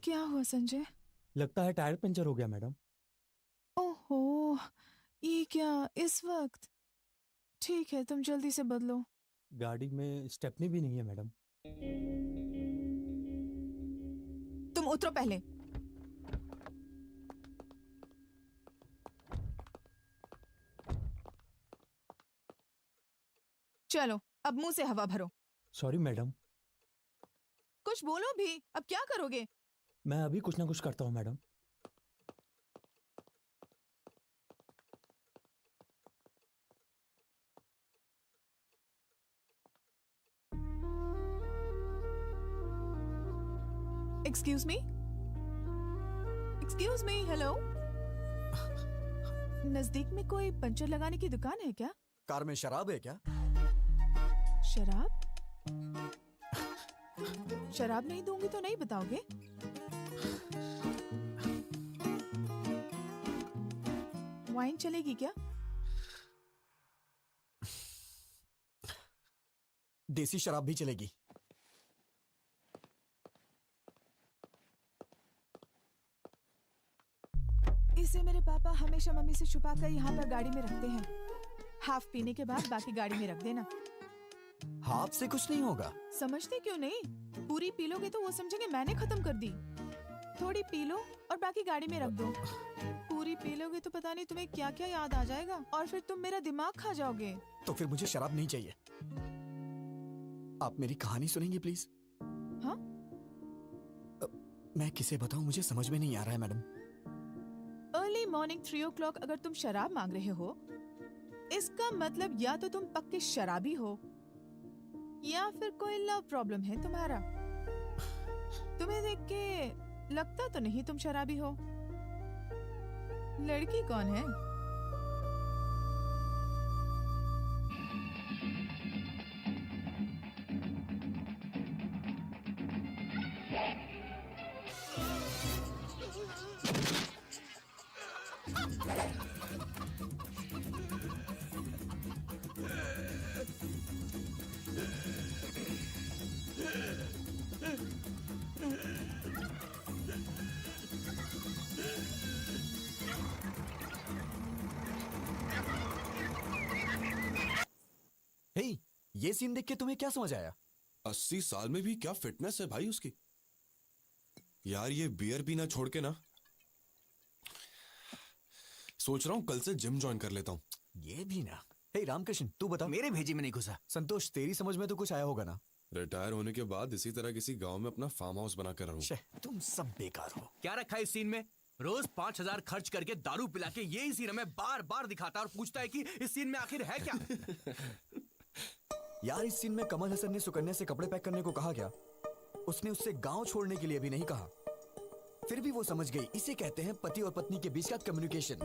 क्या हुआ संजय? लगता है टायर पंचर हो गया मैडम। ओहो, ये क्या इस वक्त? ठीक है, तुम जल्दी से बदलो। गाड़ी में स्टेपनी भी नहीं है मैडम। तुम उतरो पहले। चलो, अब मुंह से हवा भरो। Sorry madam. कुछ बोलो भी, अब क्या करोगे? मैं अभी कुछ ना कुछ करता हूँ madam. Excuse me, excuse me, hello. नजदीक में कोई पंचर लगाने की दुकान है क्या? कार में शराब है क्या? शराब? शराब नहीं दूंगी तो नहीं बताओगे? वाइन चलेगी क्या? देसी शराब भी चलेगी। इसे मेरे पापा हमेशा मम्मी से छुपा कर यहाँ पर गाड़ी में रखते हैं। हाफ पीने के बाद बाकी गाड़ी में रख देना। हाफ से कुछ नहीं होगा। समझते क्यों नहीं? पूरी पी लोगे तो वो समझेंगे मैंने खत्म कर दी। थोड़ी पी लो और बाकी गाड़ी में रख दो। पूरी पी लोगे तो पता नहीं तुम्हें क्या क्या याद आ जाएगा और फिर तुम मेरा दिमाग खा जाओगे। तो फिर मुझे शराब नहीं चाहिए। आप मेरी कहानी सुनेंगी प्लीज? हाँ? मैं किसे बताऊं, मुझे समझ में नहीं आ रहा है मैडम। अर्ली मॉर्निंग 3 o'clock अगर तुम शराब मांग रहे हो, इसका मतलब या तो तुम पक्के शराबी हो या फिर कोई लव प्रॉब्लम है तुम्हारा। तुम्हें देख के लगता तो नहीं तुम शराबी हो। लड़की कौन है? हे, ये सीन देख के तुम्हें क्या समझ आया? 80 साल में भी क्या फिटनेस है भाई उसकी। यार ये बियर पीना छोड़ के ना, सोच रहा हूं कल से जिम ज्वाइन कर लेता हूं। ये भी ना। हे रामकृष्ण, तू बता। मेरे भेजी में नहीं घुसा। संतोष, तेरी समझ में तो कुछ आया होगा ना? रिटायर होने के बाद इसी तरह किसी गांव में अपना फार्म हाउस बना कर रहूं। शे, तुम सब बेकार हो। क्या रखा है इस सीन में? रोज 5,000 खर्च करके दारू पिला के यही सीन हमें बार बार दिखाता और पूछता है कि इस सीन में आखिर है क्या? यार, इस सीन में कमल हसन ने सुकन्या से कपड़े पैक करने को कहा क्या? उसने उससे गांव छोड़ने के लिए भी नहीं कहा। फिर भी वो समझ गई। इसे कहते हैं पति और पत्नी के बीच का कम्युनिकेशन।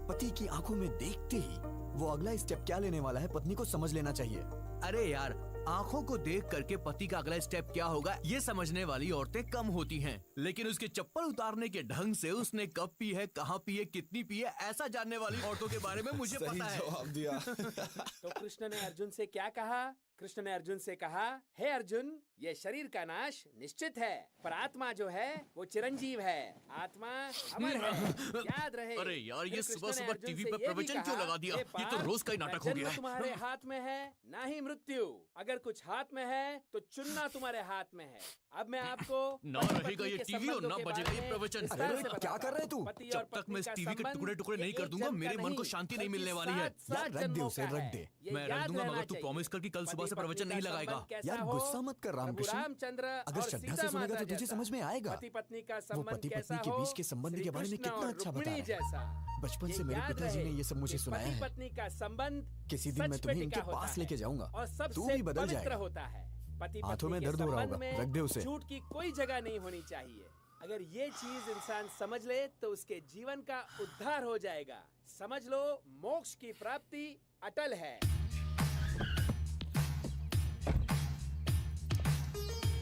पति की आंखों में देखते ही वो अगला स्टेप क्या लेने वाला है पत्नी को समझ लेना चाहिए। अरे यार, आंखों को देख करके पति का अगला स्टेप क्या होगा ये समझने वाली औरतें कम होती हैं। लेकिन उसके चप्पल उतारने के ढंग से उसने कब पी है, कहाँ पी है, कितनी पी है, ऐसा जानने वाली औरतों के बारे में मुझे सही पता है। जवाब दिया। तो कृष्ण ने अर्जुन से क्या कहा? कृष्ण ने अर्जुन से कहा, हे अर्जुन, ये शरीर का नाश निश्चित है, पर आत्मा जो है वो चिरंजीव है। आत्मा अमर है, याद रहे। अरे यार, ये फिर कृष्ण सुबह ने सुबह अर्जुन टीवी से पे ये भी प्रवचन क्यों कहा, लगा दिया? हे ये तो पार्थ, रोज का ही ना नाटक हो जन्म गया है। तुम्हारे हाथ में है, ना ही मृत्यु। अगर कुछ हाथ में है तो चुनना तुम्हारे हाथ में है। अब मैं आपको ना रहेगा ये टीवी और ना बजेगा ये प्रवचन। अरे, क्या कर रहे है तू? जब तक मैं इस टीवी के टुकड़े टुकड़े नहीं कर दूंगा, मेरे मन को शांति नहीं मिलने वाली है। यार, रख दे उसे, रख दे। मैं रख दूंगा, मगर तू प्रॉमिस कर कि कल सुबह से प्रवचन नहीं लगाएगा। यार, गुस्सा मत कर रामकृष्ण। रामचंद्र अगर और श्रद्धा सीता से सुनेगा माता तो तुझे जैसा। समझ में आएगा। पति पत्नी का वो संबंध पति कैसा पत्नी के हो, बीच के संबंध के बारे में श्री कितना कृष्ण अच्छा और बता रुक्मिणी रहा है। बचपन से मेरे पिताजी ने ये सब मुझे सुनाया है। पति पत्नी का संबंध किसी दिन मैं तुम्हें इनके पास लेके जाऊंगा, और तू सबसे भी बदल पवित्र जाएगा। होता है। पति हाथों में पत्नी के दर्द हो रहा संबंध होगा, में रख दे उसे। झूठ की कोई जगह नहीं होनी चाहिए। अगर ये चीज इंसान समझ ले तो उसके जीवन का उद्धार हो जाएगा। समझ लो, मोक्ष की प्राप्ति अटल है।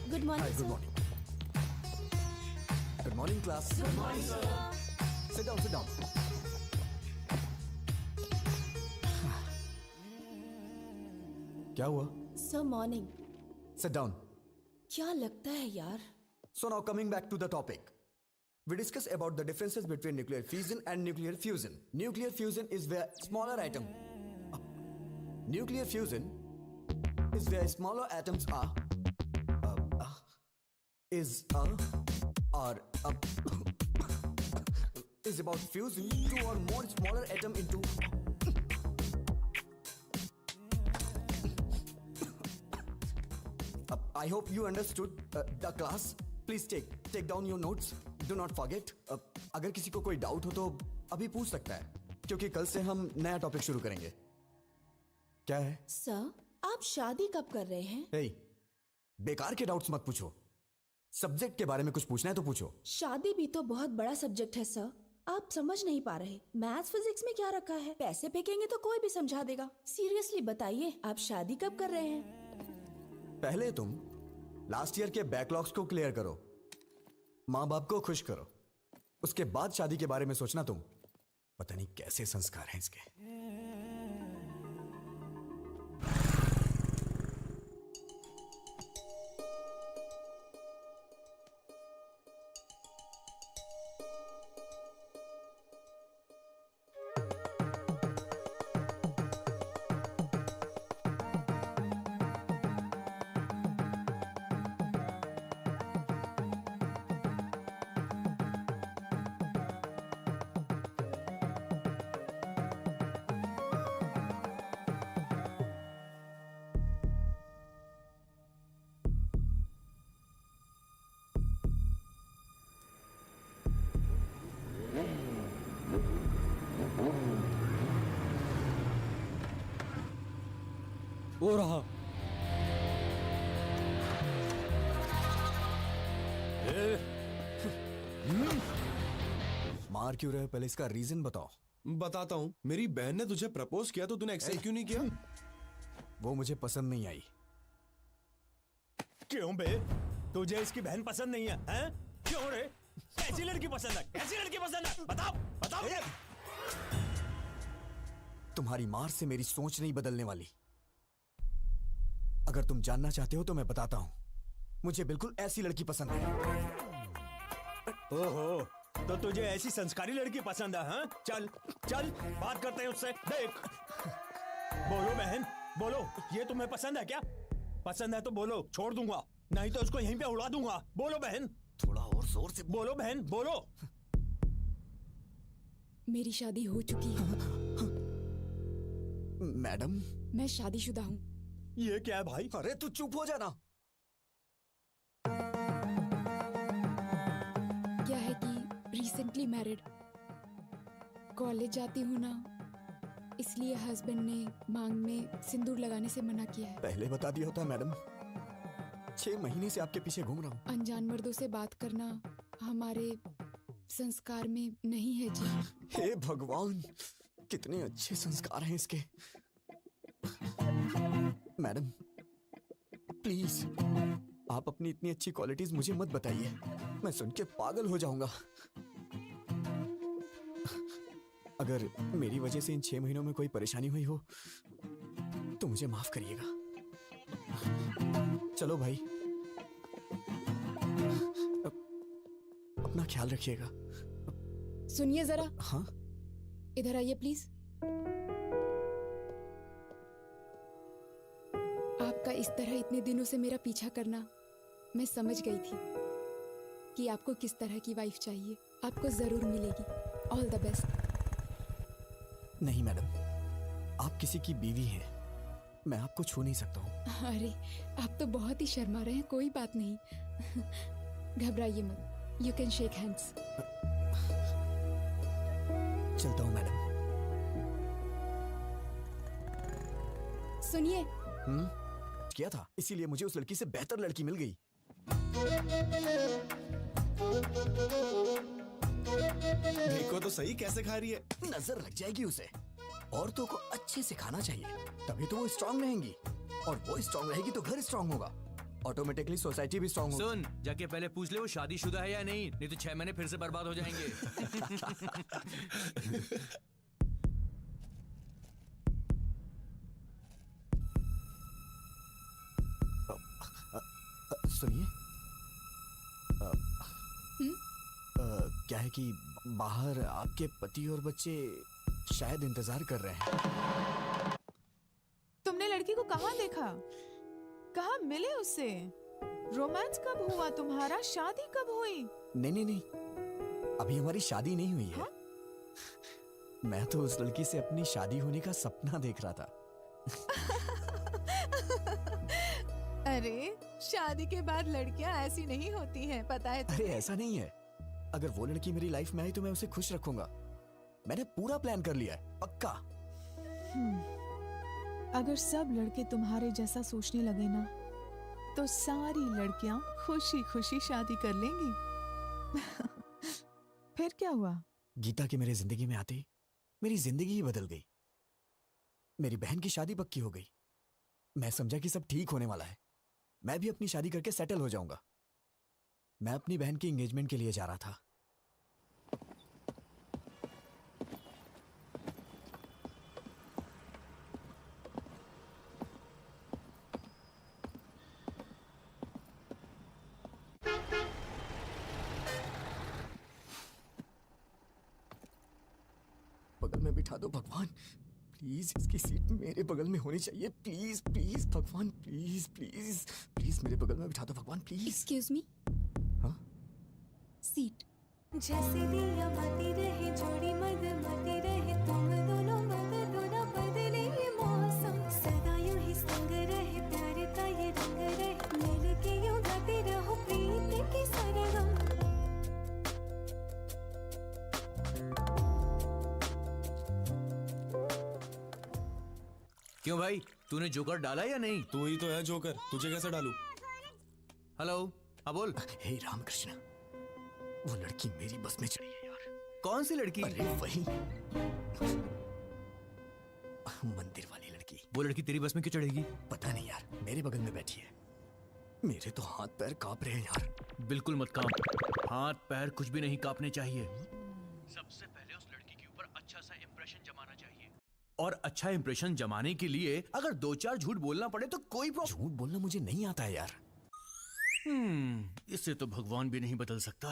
Good morning good morning. Good morning class. Sit down, sit down. क्या हुआ? Sir morning. Sit down. क्या लगता है यार, So now coming back to the topic. We discuss about the differences between nuclear fission and nuclear fusion. Nuclear fusion is where smaller atom. Nuclear fusion is where smaller atoms are. Is about fusing two or more smaller atom into. I hope you understood the class. Please take down your notes. Do not forget. अगर किसी को कोई doubt हो तो अभी पूछ सकता है, क्योंकि कल से हम नया टॉपिक शुरू करेंगे. क्या है? सर, आप शादी कब कर रहे हैं? Hey, बेकार के डाउट्स मत पूछो. सब्जेक्ट के बारे में कुछ पूछना है तो पूछो. शादी भी तो बहुत बड़ा सब्जेक्ट है सर. आप समझ नहीं पा रहे. मैथ्स फिजिक्स में क्या रखा है? पैसे फेंकेंगे तो कोई भी समझा देगा. सीरियसली बताइए, आप शादी कब कर रहे हैं? पहले तुम लास्ट ईयर के बैकलॉग्स को क्लियर करो, माँ बाप को खुश करो, उसके बाद शादी के बारे में सोचना. तुम पता नहीं कैसे संस्कार हैं इसके. वो रहा. मार क्यों रहे हो? पहले इसका रीजन बताओ. बताता हूँ. मेरी बहन ने तुझे प्रपोज किया तो तूने एक्सेप्ट क्यों नहीं किया? वो मुझे पसंद नहीं आई. क्यों बे? तुझे इसकी बहन पसंद नहीं है? हैं? क्यों रे? कैसी लड़की पसंद है? कैसी लड़की पसंद है? बताओ, बताओ. तुम्हारी मार से मेरी सोच नहीं बदलने वाली. अगर तुम जानना चाहते हो तो मैं बताता हूं. मुझे बिल्कुल ऐसी लड़की पसंद है. ओहो, तो तुझे ऐसी संस्कारी लड़की पसंद है? हाँ? चल चल बात करते हैं उससे. देख, बोलो बहन, बोलो. ये तुम्हें पसंद है क्या? पसंद है तो बोलो, छोड़ दूंगा. नहीं तो उसको यहीं पे उड़ा दूंगा. बोलो बहन. थोड़ा और जोर से बोलो बहन, बोलो. मेरी शादी हो चुकी है. मैडम. मैं शादीशुदा हूँ. ये क्या है भाई? अरे तू चुप हो जाना. क्या है कि रिसेंटली मैरिड. कॉलेज जाती हूँ ना, इसलिए हस्बैंड ने मांग में सिंदूर लगाने से मना किया है. पहले बता दिया होता मैडम. 6 महीने से आपके पीछे घूम रहा हूँ. अनजान मर्दों से बात करना हमारे संस्कार में नहीं है जी. हे भगवान, कितने अच्छे संस्कार हैं इसके. मैडम प्लीज, आप अपनी इतनी अच्छी क्वालिटीज मुझे मत बताइए. मैं सुन के पागल हो जाऊंगा. अगर मेरी वजह से इन 6 महीनों में कोई परेशानी हुई हो तो मुझे माफ करिएगा. चलो भाई, अपना ख्याल रखिएगा. सुनिए जरा, हाँ. इधर आइए प्लीज. आपका इस तरह इतने दिनों से मेरा पीछा करना, मैं समझ गई थी कि आपको किस तरह की वाइफ चाहिए. आपको जरूर मिलेगी. All the best. नहीं मैडम, आप किसी की बीवी हैं. मैं आपको छू नहीं सकता हूँ. अरे, आप तो बहुत ही शर्मा रहे हैं. कोई बात नहीं. घबराइए मत. You can shake hands. चलता हूँ मैडम. सुनिए, किया था, इसीलिए मुझे उस लड़की से बेहतर लड़की मिल गई. देखो तो सही कैसे खा रही है. नजर लग जाएगी उसे. औरतों को अच्छे से खाना चाहिए, तभी तो वो स्ट्रांग रहेंगी. और वो स्ट्रांग रहेगी तो घर स्ट्रांग होगा. ऑटोमेटिकली सोसाइटी भी स्ट्रांग होगी. सुन, जाके पहले पूछ ले वो शादीशुदा है या नहीं, नहीं तो 6 महीने फिर से बर्बाद हो जाएंगे. सुनिए, क्या है कि बाहर आपके पति और बच्चे शायद इंतजार कर रहे हैं। तुमने लड़की को कहाँ देखा? कहाँ मिले उससे? रोमांस कब हुआ तुम्हारा? शादी कब हुई? नहीं नहीं नहीं, अभी हमारी शादी नहीं हुई है। हाँ? मैं तो उस लड़की से अपनी शादी होने का सपना देख रहा था। अरे शादी के बाद लड़कियां ऐसी नहीं होती हैं, पता है अरे ऐसा नहीं है, अगर वो लड़की मेरी लाइफ में आई तो मैं उसे खुश रखूंगा। मैंने पूरा प्लान कर लिया है, पक्का। अगर सब लड़के तुम्हारे जैसा सोचने लगे ना, तो सारी लड़कियां खुशी खुशी शादी कर लेंगी। फिर क्या हुआ? गीता के मेरे जिंदगी में आते ही मेरी जिंदगी ही बदल गई। मेरी बहन की शादी पक्की हो गई। मैं समझा कि सब ठीक होने वाला है, मैं भी अपनी शादी करके सेटल हो जाऊंगा। मैं अपनी बहन की एंगेजमेंट के लिए जा रहा था। बगल में बिठा दो भगवान, प्लीज इसकी सीट मेरे बगल में होनी चाहिए। प्लीज प्लीज भगवान, प्लीज प्लीज प्लीज मेरे बगल में बिठा दो भगवान, प्लीज। Excuse me. हाँ? सीट। जैसे दिया मती रहे जोड़ी मद मती रहे तुम दोनों बदलो ना बदले ये मौसम सदा यूं ही संग रहे प्यार का ये रंग रहे मिल के यूं गाते रहो प्रीत की सरगम। क्यों भाई, तूने जोकर डाला या नहीं? तू ही तो है जोकर, तुझे कैसे डालूं? हेलो, हाँ बोल। हे रामकृष्ण, वो लड़की मेरी बस में चढ़ी है यार। कौन सी लड़की? अरे वही मंदिर वाली लड़की। वो लड़की तेरी बस में क्यों चढ़ेगी? पता नहीं यार, मेरे बगल में बैठी है। मेरे तो हाथ पैर कांप रहे हैं यार। बिल्कुल मत कांप, हाथ पैर कुछ भी नहीं कांपने चाहिए। सबसे पहले उस लड़की के ऊपर अच्छा सा इंप्रेशन जमाना चाहिए, और अच्छा इंप्रेशन जमाने के लिए अगर 2-4 झूठ बोलना पड़े तो कोई प्रॉब्लम। झूठ बोलना मुझे नहीं आता है यार। इससे तो भगवान भी नहीं बदल सकता।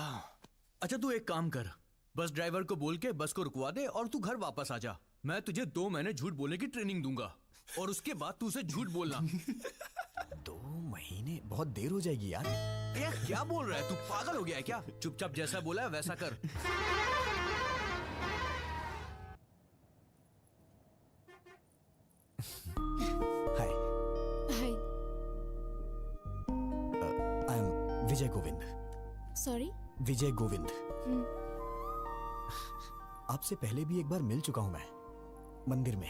अच्छा तू एक काम कर, बस ड्राइवर को बोल के बस को रुकवा दे और तू घर वापस आ जा। मैं तुझे 2 महीने झूठ बोलने की ट्रेनिंग दूंगा और उसके बाद तू उसे झूठ बोलना। 2 महीने बहुत देर हो जाएगी यार। यार क्या बोल रहा है तू, पागल हो गया है क्या? चुपचाप जैसा बोला है वैसा कर। Hi, hi. I am Vijay Govind. Sorry. Vijay Govind. आपसे पहले भी एक बार मिल चुका हूं मैं, मंदिर में।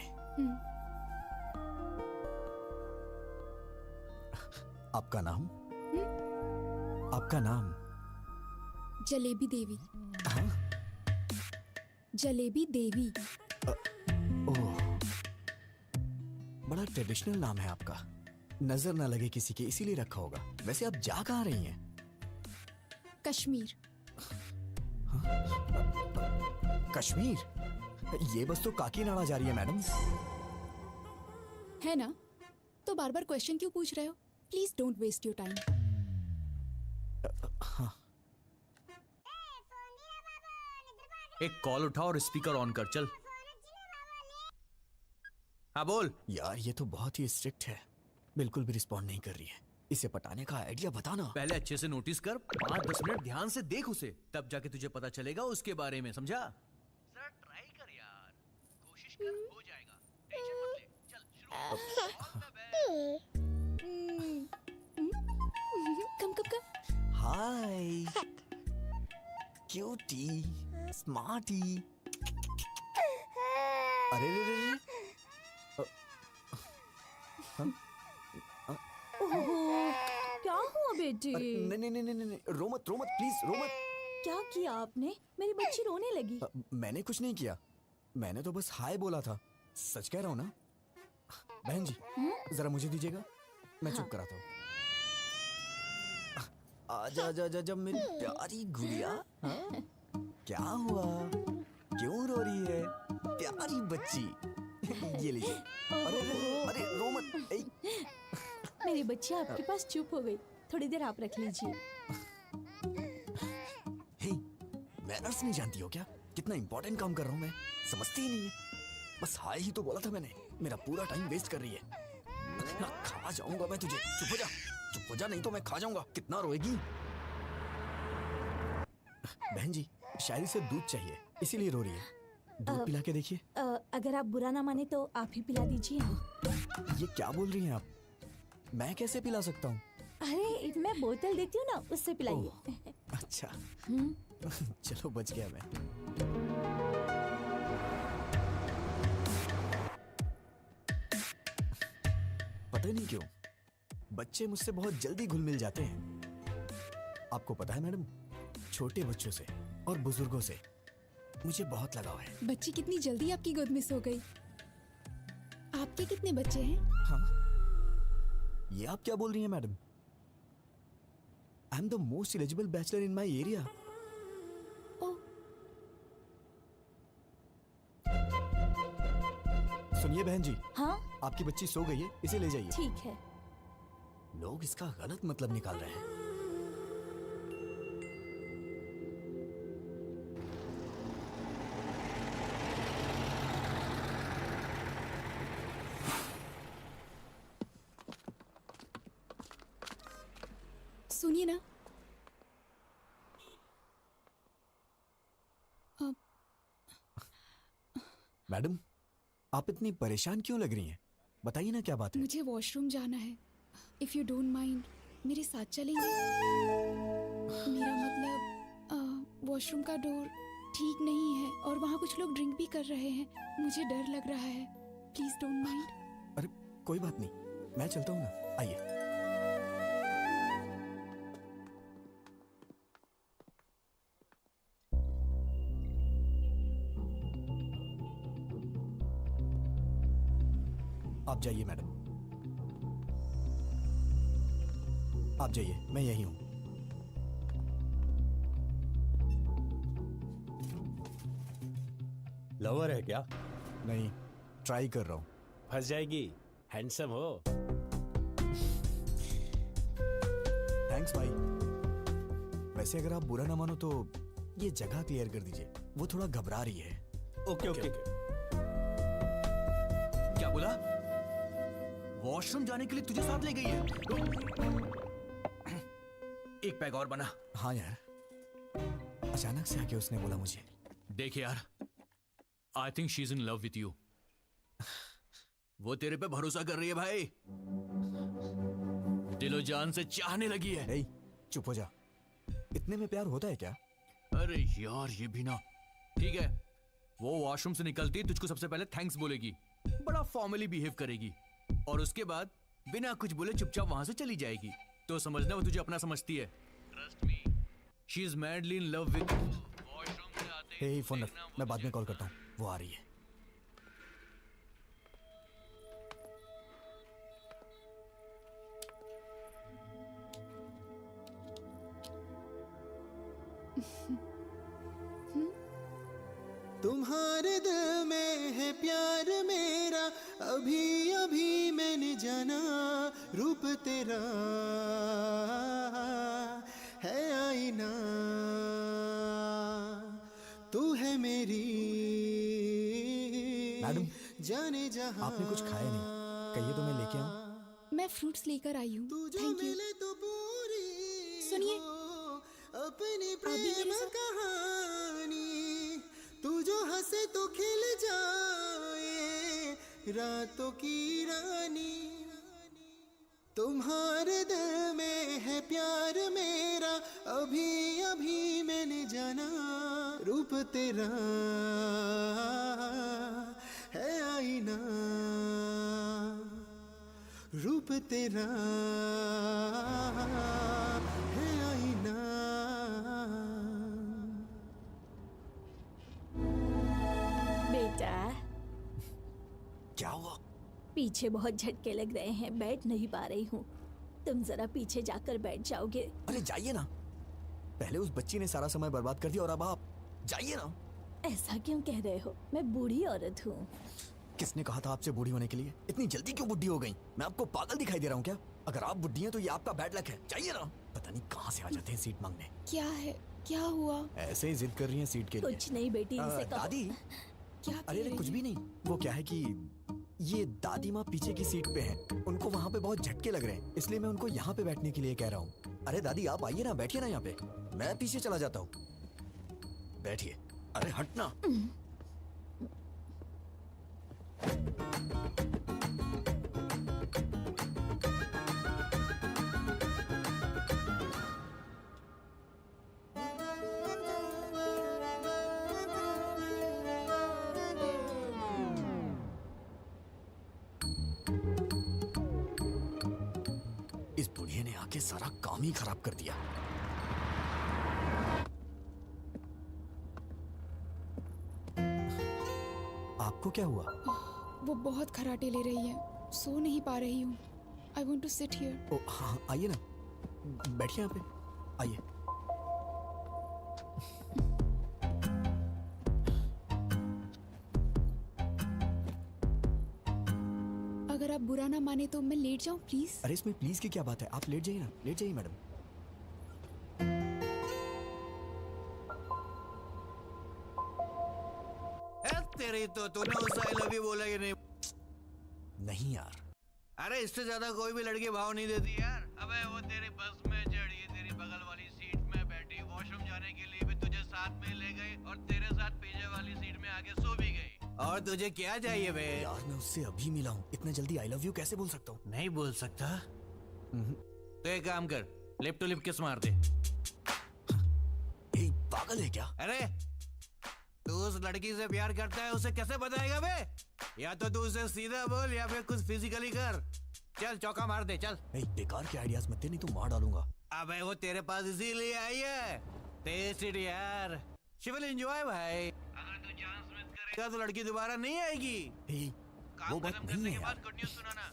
आपका नाम? आपका नाम? जलेबी देवी। हाँ? जलेबी देवी। ओह, बड़ा ट्रेडिशनल नाम है आपका। नजर ना लगे किसी के इसीलिए रखा होगा। वैसे आप जा कहाँ रही हैं? कश्मीर। कश्मीर? ये बस तो काकीनाडा जा रही है मैडम। है ना? तो बार बार क्वेश्चन क्यों पूछ रहे हो? Please don't waste your time. हाँ। एक कॉल उठा और स्पीकर ऑन कर, चल। हाँ बोल। यार ये तो बहुत ही स्ट्रिक्ट है, बिल्कुल भी रिस्पॉन्ड नहीं कर रही है। इसे पटाने का आइडिया बताना। पहले अच्छे से नोटिस कर, 5-10 मिनट ध्यान से देख उसे, तब जाके तुझे पता चलेगा उसके बारे में, समझा? जरा ट्राई कर यार, कोशिश कर, हो जाएगा, टेंशन मत ले। चल कम कम कम। हाय क्यूटी, स्मार्टी। अरे रे रे रे। क्या हुआ बेटी? नहीं नहीं नहीं नहीं, रो मत प्लीज, रो मत। क्या किया आपने? मेरी बच्ची रोने लगी। मैंने कुछ नहीं किया, मैंने तो बस हाय बोला था। सच कह रहा हूँ ना। बहन जी जरा मुझे दीजिएगा, मैं चुप कराता हूँ। आजा आजा आजा आजा मेरी प्यारी गुड़िया। हाँ? क्या हुआ, क्यों रो रही है प्यारी बच्ची? ये लीजिए। अरे अरे रो मत। मेरी बच्ची आपके पास चुप हो गई, थोड़ी देर आप रख लीजिए। हे, मैनर्स नहीं जानती हो क्या? कितना इंपॉर्टेंट काम कर रहा हूँ मैं, समझती ही नहीं है। बस हाय ही तो बोला था मैंने, मेरा पूरा टाइम वेस्ट कर रही है ना। खा जाऊंगा मैं तुझे, चुप हो जा नहीं तो मैं खा जाऊंगा। कितना रोएगी? बहन जी, शायरी से दूध चाहिए इसीलिए रो रही है। दूध पिला के देखिए। अगर आप बुरा ना माने तो आप ही पिला दीजिए। ये क्या बोल रही हैं आप? मैं कैसे पिला सकता हूँ? अरे मैं बोतल देती हूँ ना, उससे पिलाइए। अच्छा चलो बच गया मैं। पता नहीं क्यों बच्चे मुझसे बहुत जल्दी घुल मिल जाते हैं। आपको पता है मैडम, छोटे बच्चों से और बुजुर्गों से मुझे बहुत लगाव है। बच्ची कितनी जल्दी आपकी गोद में सो गई। आपके कितने बच्चे हैं? हाँ, ये आप क्या बोल रही हैं madam? I am the most eligible bachelor in my area. सुनिए बहन जी, हाँ आपकी बच्ची सो गई है, इसे ले जाइए। ठीक है। लोग इसका गलत मतलब निकाल रहे हैं। सुनिए ना, मैडम, आप इतनी परेशान क्यों लग रही हैं? बताइए ना क्या बात है। मुझे वॉशरूम जाना है। इफ यू डोंट माइंड, मेरे साथ चलेंगे? मेरा मतलब वॉशरूम का डोर ठीक नहीं है और वहाँ कुछ लोग ड्रिंक भी कर रहे हैं। मुझे डर लग रहा है। Please don't mind. अरे कोई बात नहीं, मैं चलता हूँ ना, आइए। आप जाइए मैडम, आप जाइए, मैं यही हूं। लवर है क्या? नहीं, ट्राई कर रहा हूं। फंस जाएगी। हैंडसम हो। थैंक्स भाई। वैसे अगर आप बुरा ना मानो तो ये जगह क्लियर कर दीजिए, वो थोड़ा घबरा रही है। Okay okay. क्या बोला? वॉशरूम जाने के लिए तुझे साथ ले गई है? एक पैग और बना। हाँ यार, अचानक से आके उसने बोला मुझे। देख यार, I think she is in love with you. वो तेरे पे भरोसा कर रही है भाई, दिलो जान से चाहने लगी है। नहीं, चुप हो जा। इतने में प्यार होता है क्या? अरे यार ये भी ना। ठीक है, वो वॉशरूम से निकलती तुझको सबसे पहले थैंक्स बोलेगी, बड़ा फॉर्मली बिहेव करेगी और उसके बाद बिना कुछ बोले चुपचाप वहां से चली जाएगी। तो समझना वो तुझे अपना समझती है। Trust me, she is madly in love with you. Washroom से आते हे फोन रख, मैं बाद में कॉल करता हूँ, वो आ रही है। तुम्हारे दिल में है प्यार मेरा, अभी अभी मैंने जाना। रूप तेरा है आईना, तू है मेरी मैडम, जाने जहां। आपने कुछ खाया नहीं, कहिए तो मैं लेके आऊं। मैं फ्रूट्स लेकर आई हूँ। तू जो थैंक यू। मिले तो पूरी सुनिए, हो अपनी आप भी प्रेम मेरे साथ? कहानी। तू जो हंसे तो खिल जाए रातों की रानी। तुम्हारे दिल में है प्यार मेरा, अभी अभी मैंने जाना। रूप तेरा है आईना, रूप तेरा है आईना। बेटा, क्या हुआ? पीछे बहुत झटके लग रहे हैं, बैठ नहीं पा रही हूँ। तुम जरा पीछे जाकर बैठ जाओगे? अरे जाइए ना, पहले उस बच्ची ने सारा समय बर्बाद कर दिया और अब आप जाइए ना। ऐसा क्यों कह रहे हो? मैं बूढ़ी औरत हूँ। किसने कहा था आपसे बूढ़ी होने के लिए? इतनी जल्दी क्यों बुढ़ी हो गई? मैं आपको पागल दिखाई दे रहा हूँ क्या? अगर आप बुढ़ी हैं तो ये आपका बैड लक है। जाइए ना। पता नहीं कहाँ से आ जाते हैं सीट मांगने। क्या है? क्या हुआ? ऐसे ही जिद कर रही हैं सीट के लिए। कुछ नहीं बेटी, इसे कहो। दादी, क्या अरे कह रही कुछ है? भी नहीं। वो क्या है कि ये दादी माँ पीछे की सीट पे हैं। उनको वहाँ पे बहुत झटके लग रहे हैं, इसलिए मैं उनको यहाँ पे बैठने के लिए कह रहा हूँ। अरे दादी आप आइए ना, बैठिए ना यहाँ पे, मैं पीछे चला जाता हूँ। बैठिए। अरे हटना। इस बुढ़िया ने आके सारा काम ही खराब कर दिया। आपको क्या हुआ? वो बहुत खराटे ले रही है, सो नहीं पा रही हूँ। I want to sit here. ओ हाँ, आइए ना, बैठिए यहाँ पे, आइए। अगर आप बुरा ना माने तो मैं लेट जाऊँ प्लीज। अरे इसमें प्लीज की क्या बात है, आप लेट जाइए ना, लेट जाइए मैडम। तेरी तो तूने उस आई लव यू बोला कि नहीं? नहीं यार, अरे इससे ज्यादा कोई भी लड़की भाव नहीं देती यार। अबे वो तेरी बस में चढ़ी, तेरी बगल वाली सीट में बैठी, वॉशरूम जाने के लिए भी तुझे साथ में ले गई और तेरे साथ पीछे वाली सीट में आके सो भी गई। और तुझे क्या चाहिए बे? यार मैं उससे अभी मिला हूँ, इतने जल्दी आई लव यू कैसे बोल सकता हूँ? नहीं बोल सकता? तो एक काम कर, लिप टू लिप किस मार दे। ए, पागल है क्या? अरे तू उस लड़की से प्यार करता है, उसे कैसे बताएगा बे? या तो तू उसे सीधा बोल या फिर कुछ फिजिकली कर। चल चौका मार दे, चल। नहीं, बेकार के आइडियाज मत दे, नहीं तो मार डालूंगा। अबे वो तेरे पास इसीलिए आई है। टेस्ट इट यार, शी विल एंजॉय भाई। अगर तू चांस मिस करेगा तो लड़की दोबारा नहीं आएगी। ए, वो काम बात खत्म नहीं करने है के बाद यार। गुड न्यूज़ सुनाना।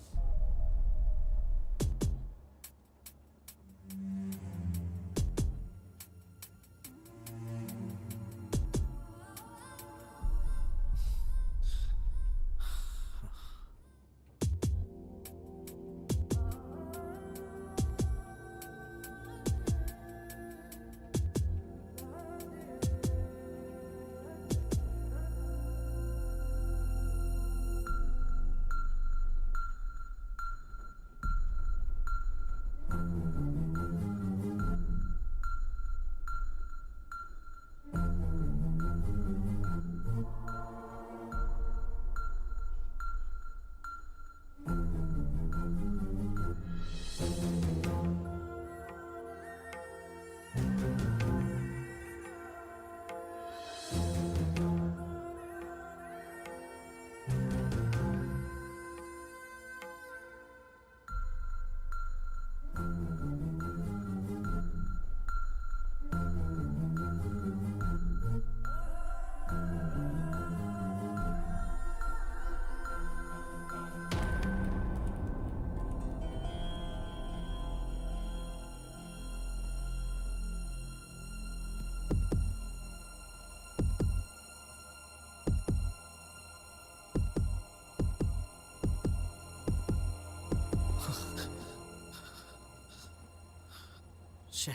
शे,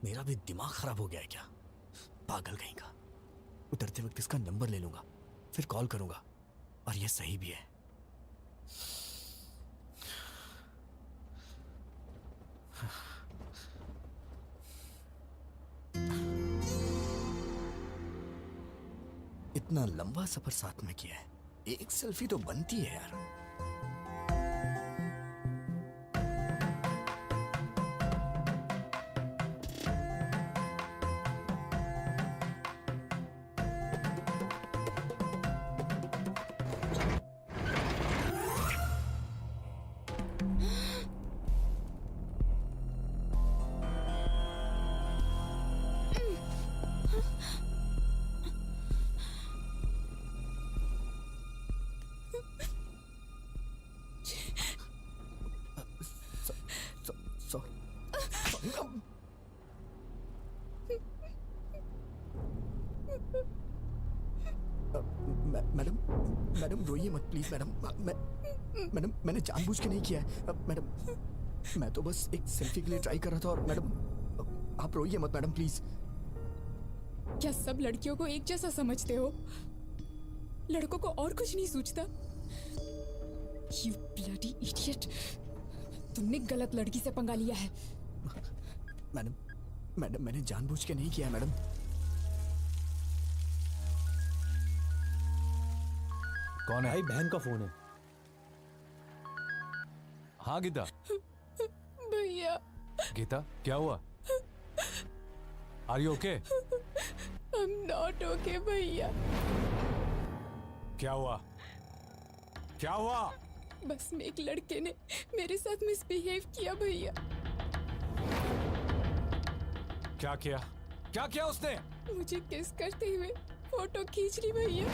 मेरा भी दिमाग खराब हो गया है क्या? पागल कहीं का। उतरते वक्त इसका नंबर ले लूंगा, फिर कॉल करूंगा। और ये सही भी है। इतना लंबा सफर साथ में किया है, एक सेल्फी तो बनती है यार। मैडम, मैडम रोइए मत प्लीज मैडम। मैडम मैंने जानबूझ के नहीं किया है मैडम। मैं तो बस एक सेल्फी के लिए ट्राई कर रहा था। और मैडम आप रोइए मत मैडम प्लीज। क्या सब लड़कियों को एक जैसा समझते हो? लड़कों को और कुछ नहीं सूझता? You bloody idiot! तुमने गलत लड़की से पंगा लिया है। मैडम मैडम मैंने जानबूझ के नहीं किया है मैडम। कौन है? भाई बहन का फोन है। हाँ गीता। भैया, गीता क्या हुआ? Are you okay? I'm not okay भैया। क्या हुआ? क्या हुआ? बस में एक लड़के ने मेरे साथ मिसबिहेव किया भैया। क्या किया? क्या किया उसने? मुझे किस करते हुए फोटो खींच ली भैया।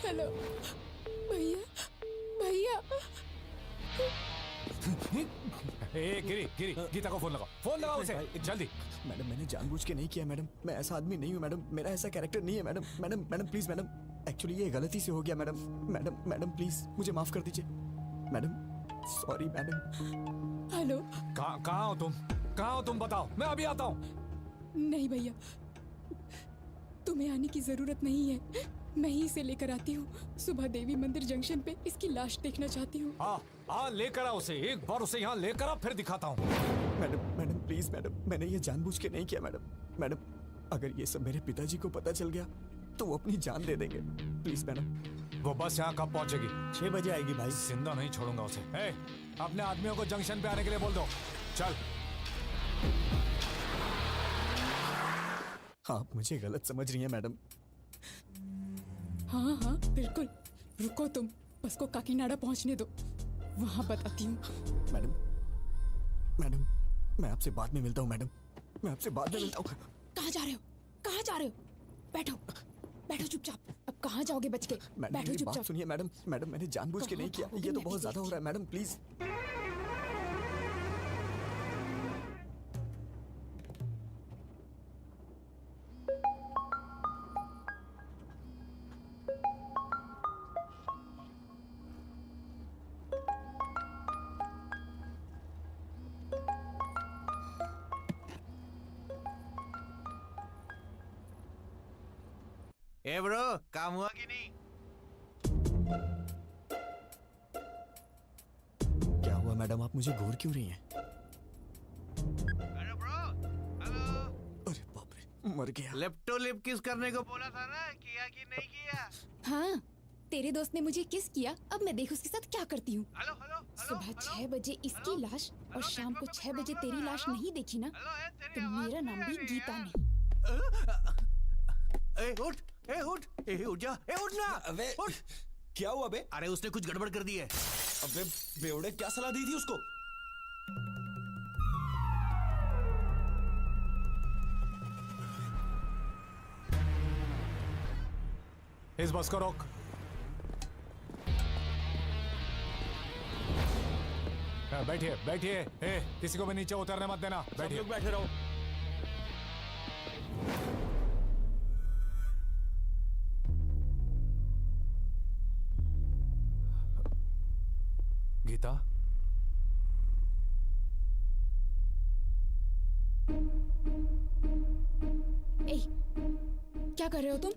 हेलो भैया, भैया। ए गिरी गिरी, गीता को फोन लगाओ, फोन लगाओ उसे जल्दी। मैडम मैंने जानबूझ के नहीं किया मैडम, मैं ऐसा आदमी नहीं हूँ मैडम, मेरा ऐसा कैरेक्टर नहीं है madam. Madam madam please madam, actually ये गलती से हो गया मैडम। मैडम मैडम प्लीज मुझे माफ कर दीजिए मैडम, सॉरी मैडम। हेलो। कहाँ हो तुम? कहाँ हो तुम? बताओ, मैं अभी आता हूँ। नहीं भैया, तुम्हें आने की जरूरत नहीं है, मैं ही इसे लेकर आती हूँ। सुबह देवी मंदिर जंक्शन पे इसकी लाश देखना चाहती हूँ। हाँ लेकर आ उसे, एक बार उसे यहाँ लेकर आ, फिर दिखाता हूँ। मैडम मैडम प्लीज मैडम, मैंने ये जानबूझ के नहीं किया मैडम। मैडम अगर ये सब मेरे पिताजी को पता चल गया तो वो अपनी जान दे देंगे, प्लीज मैडम। वो बस यहाँ कब पहुँचेगी? 6 बजे आएगी भाई। जिंदा नहीं छोड़ूंगा उसे। ए, अपने आदमियों को जंक्शन पे आने के लिए बोल दो। चल। आप मुझे गलत समझ रही हैं मैडम। हाँ हाँ बिल्कुल, रुको तुम, बस को काकीनाडा पहुँचने दो, वहाँ बताती हूँ। मैडम मैडम मैं आपसे बाद में मिलता हूँ मैडम, मैं आपसे बाद में मिलता हूँ। कहाँ जा रहे हो? कहाँ जा रहे हो? बैठो, बैठो चुपचाप। अब कहाँ जाओगे बच के? मैडम बैठो मेरी बात चुपचाप। सुनिए मैडम, मैडम मैंने जानबूझ के नहीं किया, कहाँ ये तो भागोगे? बहुत मैं ज्यादा हो रहा है मैडम प्लीज। ए ब्रो, काम हुआ कि नहीं? क्या हुआ मैडम, आप मुझे घूर क्यों रही हैं? अरे ब्रो, हेलो। अरे बाप रे, मर गया। लिप टू लिप किस करने को बोला था ना, किया कि नहीं किया? हाँ, तेरे दोस्त ने मुझे किस किया, अब मैं देख उसके साथ क्या करती हूँ। Hello hello. सुबह 6 बजे इसकी लाश और शाम को 6 बजे तेरी लाश नहीं देखी ना, तो मेरा नाम भी गीता नहीं। ए उठ, ए उठ, ए उठ जा, ए उठ ना। अबे उठ। क्या हुआ बे? अरे उसने कुछ गड़बड़ कर दी है। अबे बेवड़े, क्या सलाह दी थी उसको? इस बस को रोक। बैठिए बैठिए, ए किसी को भी नीचे उतरने मत देना, बैठिए। लोग बैठे रहो। गीता, ए, क्या कर रहे हो तुम?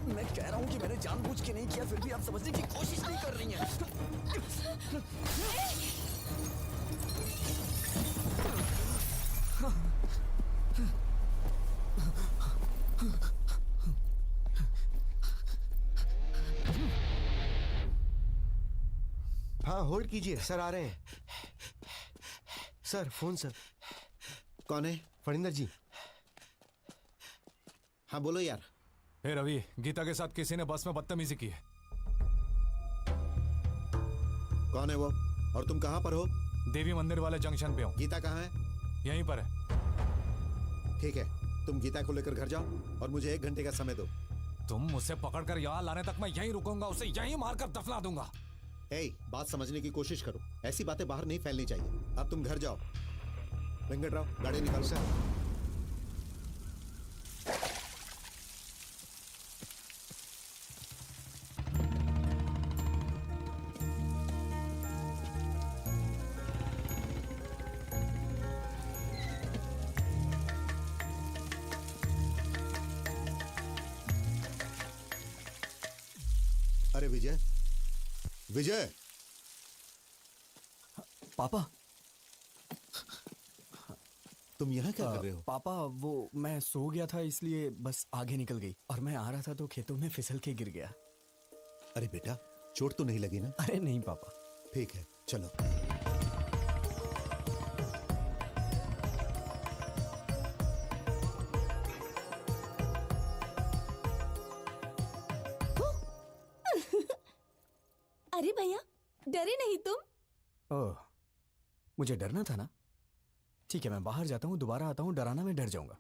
मैं कह रहा हूँ कि मैंने जानबूझ के नहीं किया, फिर भी आप समझने की कोशिश नहीं कर रही हैं। हाँ होल्ड कीजिए, सर आ रहे हैं। Sir phone sir. कौन है? फणिंदर जी। हाँ बोलो यार। ए रवि, गीता के साथ किसी ने बस में बदतमीजी की है। कौन है वो और तुम कहाँ पर हो? देवी मंदिर वाले जंक्शन पे हूँ। गीता कहाँ है? यहीं पर है। ठीक है, तुम गीता को लेकर घर जाओ और मुझे 1 घंटे का समय दो। तुम उसे पकड़कर यहाँ लाने तक मैं यहीं रुकूंगा, उसे यहीं मारकर दफना दूंगा। ए, बात समझने की कोशिश करो, ऐसी बातें बाहर नहीं फैलनी चाहिए। अब तुम घर जाओ। वेंकटराव, गाड़ी निकालो। सर अरे विजय, विजय, पापा। तुम यहाँ क्या कर रहे हो? पापा वो मैं सो गया था इसलिए बस आगे निकल गई और मैं आ रहा था तो खेतों में फिसल के गिर गया। अरे बेटा, चोट तो नहीं लगी ना? अरे नहीं पापा। ठीक है, चलो। अरे भैया, डरे नहीं तुम? ओह, मुझे डरना था ना। ठीक है, मैं बाहर जाता हूँ, दोबारा आता हूँ, डराना मैं डर जाऊंगा।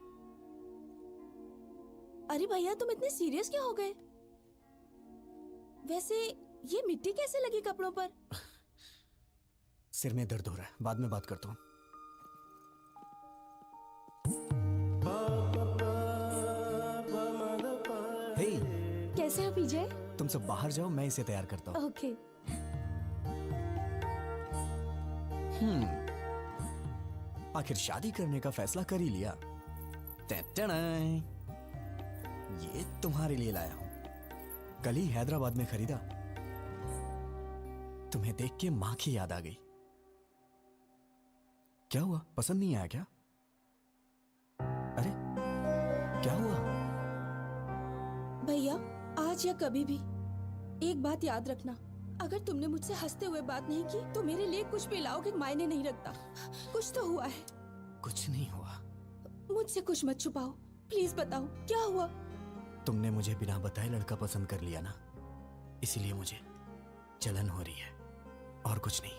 अरे भैया, तुम इतने सीरियस क्यों हो गए? वैसे ये मिट्टी कैसे लगी कपड़ों पर? सिर में दर्द हो रहा है, बाद में बात करता हूँ। हे, कैसे हो विजय? तुम सब बाहर जाओ, मैं इसे तैयार करता हूँ। ओके। आखिर शादी करने का फैसला कर ही लिया। टैटनाय। ये तुम्हारे लिए लाया हूं। कल ही हैदराबाद में खरीदा। तुम्हें देख के मां की याद आ गई। क्या हुआ, पसंद नहीं आया क्या? अरे क्या हुआ? भैया, आज या कभी भी एक बात याद रखना, अगर तुमने मुझसे हंसते हुए बात नहीं की तो मेरे लिए कुछ भी लाओगे मायने नहीं रखता। कुछ तो हुआ है। कुछ नहीं हुआ। मुझसे कुछ मत छुपाओ, प्लीज बताओ क्या हुआ। तुमने मुझे बिना बताए लड़का पसंद कर लिया ना, इसीलिए मुझे जलन हो रही है और कुछ नहीं।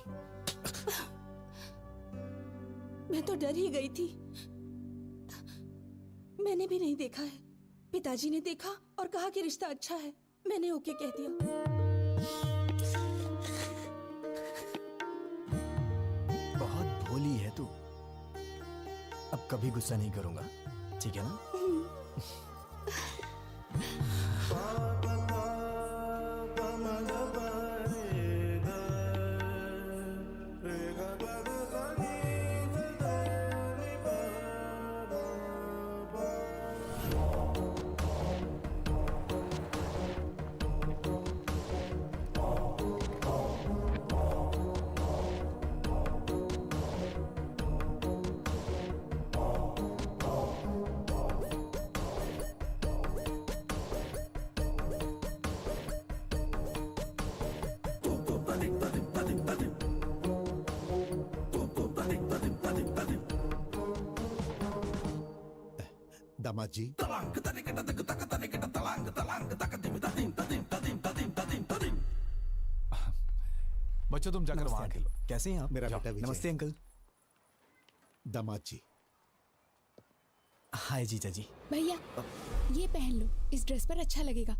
मैं तो डर ही गई थी। मैंने भी नहीं देखा है। पिताजी ने देखा और कहा कि रिश्ता अच्छा है। मैंने ओके कह दिया। बहुत भोली है तू। अब कभी गुस्सा नहीं करूंगा, ठीक है ना? दामाद जी, बच्चों तुम जाकर नमस्ते वहां अंकल। खेलो। कैसे हैं आप? मेरा जाओ। बेटा विजय। नमस्ते अंकल। दामाद जी, हाय जीजा जी। भैया ये पहन लो, इस ड्रेस पर अच्छा लगेगा।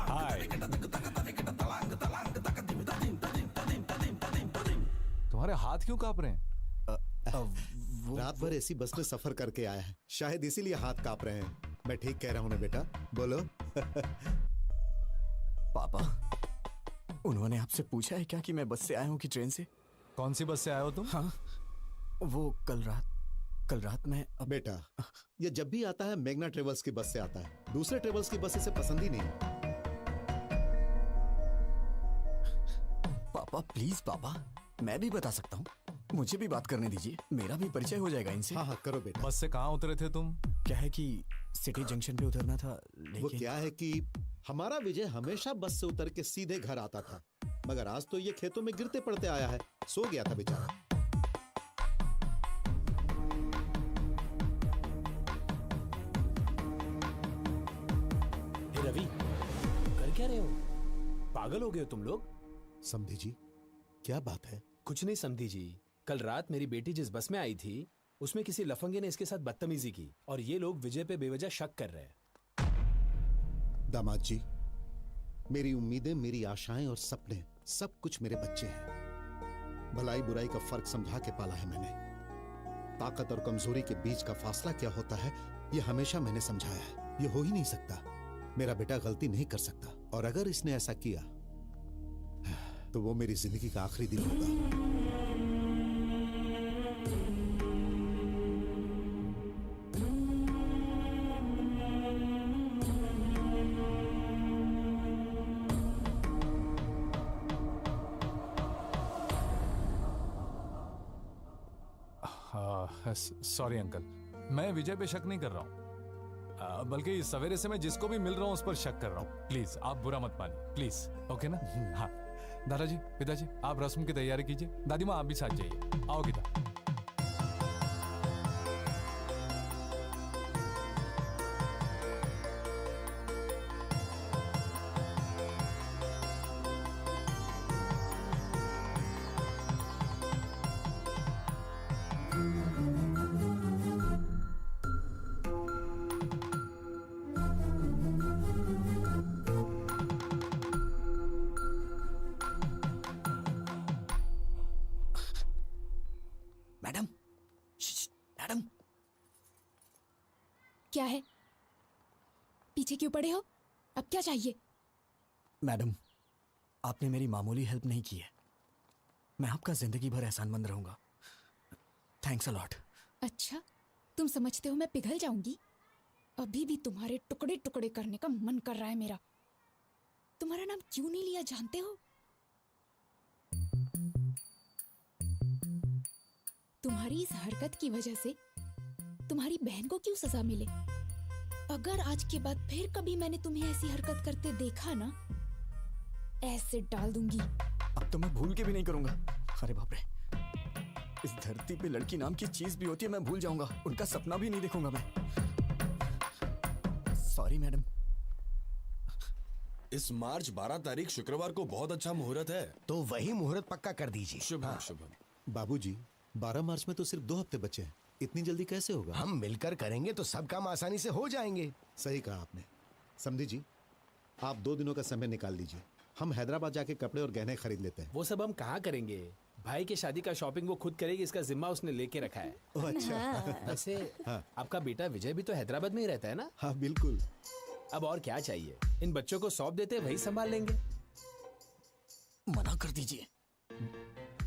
हाय। तुम्हारे हाथ क्यों कांप रहे हैं? रात भर ऐसी बस में सफर करके आया है, शायद इसीलिए हाथ कांप रहे हैं। मैं ठीक कह रहा हूं ना बेटा? बोलो। पापा, उन्होंने आपसे पूछा है क्या कि मैं बस से आया हूँ कि ट्रेन से? कौन सी बस से आए हो तुम? हाँ, वो कल रात में बेटा, ये जब भी आता है मेघना ट्रेवल्स की बस से आता है। दूसरे ट्रेवल्स की बस इसे पसंद ही नहीं। पापा प्लीज पापा, मैं भी बता सकता हूँ। मुझे भी बात करने दीजिए, मेरा भी परिचय हो जाएगा इनसे। हाँ हाँ करो बेटा। बस से कहाँ उतरे थे तुम? क्या है कि सिटी जंक्शन पे उतरना था, वो लेकिन क्या है कि हमारा विजय हमेशा बस से उतर के सीधे घर आता था, मगर आज तो ये खेतों में गिरते पड़ते आया है। सो गया था बेचारा। हे रवि, कर क्या रहे हो? पागल हो गए हो तुम लोग? समधी जी, क्या बात है? कुछ नहीं समधी जी, कल रात मेरी बेटी जिस बस में आई थी उसमें किसी लफंगे ने इसके साथ बदतमीजी की और ये लोग विजय पे बेवजह शक कर रहे हैं। दामाद जी, मेरी उम्मीदें, मेरी आशाएं और सपने सब कुछ मेरे बच्चे हैं। भलाई बुराई का फर्क समझा के पाला है मैंने। ताकत और कमजोरी के बीच का फासला क्या होता है ये हमेशा मैंने समझाया है। ये हो ही नहीं सकता। मेरा बेटा गलती नहीं कर सकता, और अगर इसने ऐसा किया तो वो मेरी जिंदगी का आखिरी दिन होगा। सॉरी अंकल, मैं विजय पे शक नहीं कर रहा हूँ, बल्कि इस सवेरे से मैं जिसको भी मिल रहा हूँ उस पर शक कर रहा हूँ। प्लीज आप बुरा मत मानिए, प्लीज। ओके ना? हाँ दादाजी, पिताजी, आप रस्म की तैयारी कीजिए। दादी माँ आप भी साथ जाइए। आओ गीता। मैडम, मैडम, क्या है? पीछे क्यों पड़े हो? अब क्या चाहिए? मैडम, आपने मेरी मामूली हेल्प नहीं की है। मैं आपका जिंदगी भर एहसानमंद रहूंगा। Thanks a lot. अच्छा, तुम समझते हो मैं पिघल जाऊंगी? अभी भी तुम्हारे टुकड़े टुकड़े करने का मन कर रहा है मेरा। तुम्हारा नाम क्यों नहीं लिया जानते हो? तुम्हारी इस हरकत की वजह से तुम्हारी बहन को क्यों सजा मिले? अगर आज के बाद फिर कभी मैंने तुम्हें ऐसी हरकत करते देखा ना, ऐसे डाल दूंगी। अब तो मैं भूल के भी नहीं करूंगा। अरे बाप रे, इस धरती पे लड़की नाम की चीज भी होती है, मैं भूल जाऊंगा। उनका सपना भी नहीं देखूंगा मैं। Sorry madam. इस मार्च 12 तारीख शुक्रवार को बहुत अच्छा मुहूर्त है, तो वही मुहूर्त पक्का कर दीजिए। शुभ शुभ। बाबूजी, 12 मार्च में तो सिर्फ 2 हफ्ते बचे हैं, इतनी जल्दी कैसे होगा? हम मिलकर करेंगे तो सब काम आसानी से हो जाएंगे। सही कहा आपने। समझी जी, आप 2 दिनों का समय निकाल लीजिए, हम हैदराबाद जाके कपड़े और गहने खरीद लेते हैं। वो सब हम कहाँ करेंगे? भाई की शादी का शॉपिंग वो खुद करेगी, इसका जिम्मा उसने लेके रखा है। ओह अच्छा। वैसे आपका बेटा विजय भी तो हैदराबाद में ही रहता है ना? हाँ बिल्कुल। अब और क्या चाहिए? इन बच्चों को सौंप देते, वही संभाल लेंगे। मना कर दीजिए।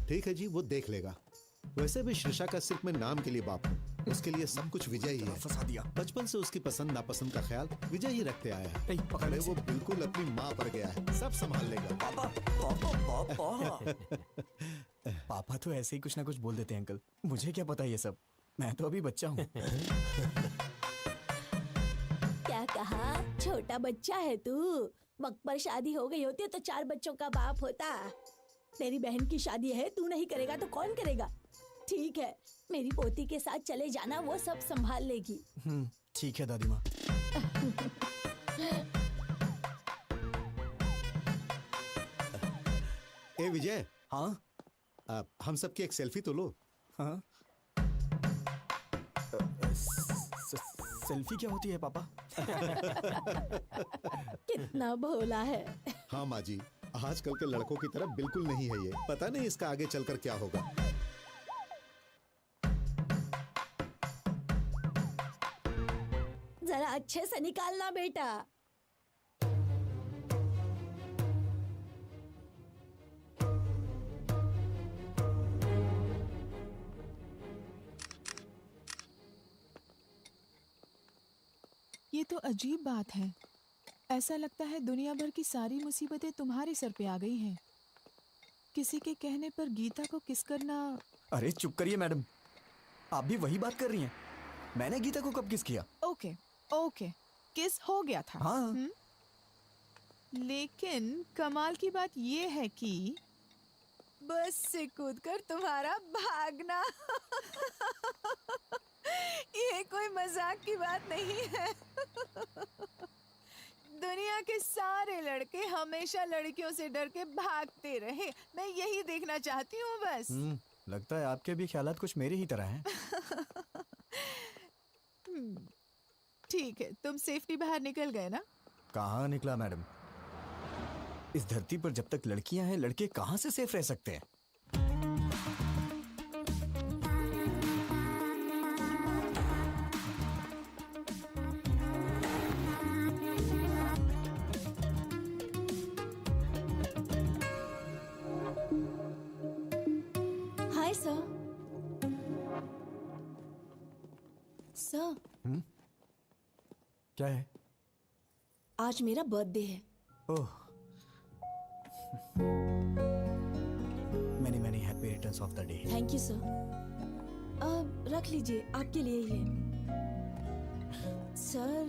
ठीक है जी, वो देख लेगा। वैसे भी श्रिशा का सिर्फ मैं नाम के लिए बाप हूँ, उसके लिए सब कुछ विजय ही है। फंसा दिया। बचपन से उसकी पसंद नापसंद का ख्याल विजय ही रखते आया है। नहीं, पकड़ अरे इसे। वो बिल्कुल अपनी माँ पर गया है, सब संभाल लेगा। पापा, पापा, पापा। पापा तो ऐसे ही कुछ ना कुछ बोल देते हैं अंकल, मुझे क्या पता ये सब। मैं तो अभी बच्चा हूँ। क्या कहा? छोटा बच्चा है तू? वक्त पर शादी हो गई होती तो 4 बच्चों का बाप होता। तेरी बहन की शादी है, तू नहीं करेगा तो कौन करेगा? ठीक है, मेरी पोती के साथ चले जाना, वो सब संभाल लेगी। ठीक है दादी माँ। ए विजय, हाँ हम सबकी एक सेल्फी तो लो। हाँ। सेल्फी क्या होती है पापा? कितना भोला है। हाँ माँ जी, आजकल के लड़कों की तरह बिल्कुल नहीं है ये। पता नहीं इसका आगे चलकर क्या होगा। जरा अच्छे से निकालना बेटा। ये तो अजीब बात है। ऐसा लगता है दुनिया भर की सारी मुसीबतें तुम्हारे सर पे आ गई हैं। किसी के कहने पर गीता को किस करना। अरे चुप करिए मैडम, आप भी वही बात कर रही हैं। मैंने गीता को कब किस किया? ओके ओके, किस हो गया था। हाँ। लेकिन कमाल की बात ये है कि बस से कूदकर तुम्हारा भागना। ये कोई मजाक की बात नहीं है। दुनिया के सारे लड़के हमेशा लड़कियों से डर के भागते रहे। मैं यही देखना चाहती हूँ बस। लगता है आपके भी ख्यालात कुछ मेरे ही तरह हैं। ठीक है, तुम सेफ्टी बाहर निकल गए ना? कहाँ निकला मैडम? इस धरती पर जब तक लड़कियां हैं, लड़के कहाँ से सेफ रह सकते हैं? Hi sir. सर, क्या है? आज मेरा बर्थडे है। Oh, many many happy returns of the day. Thank you sir. रख लीजिए, आपके लिए ये। Sir,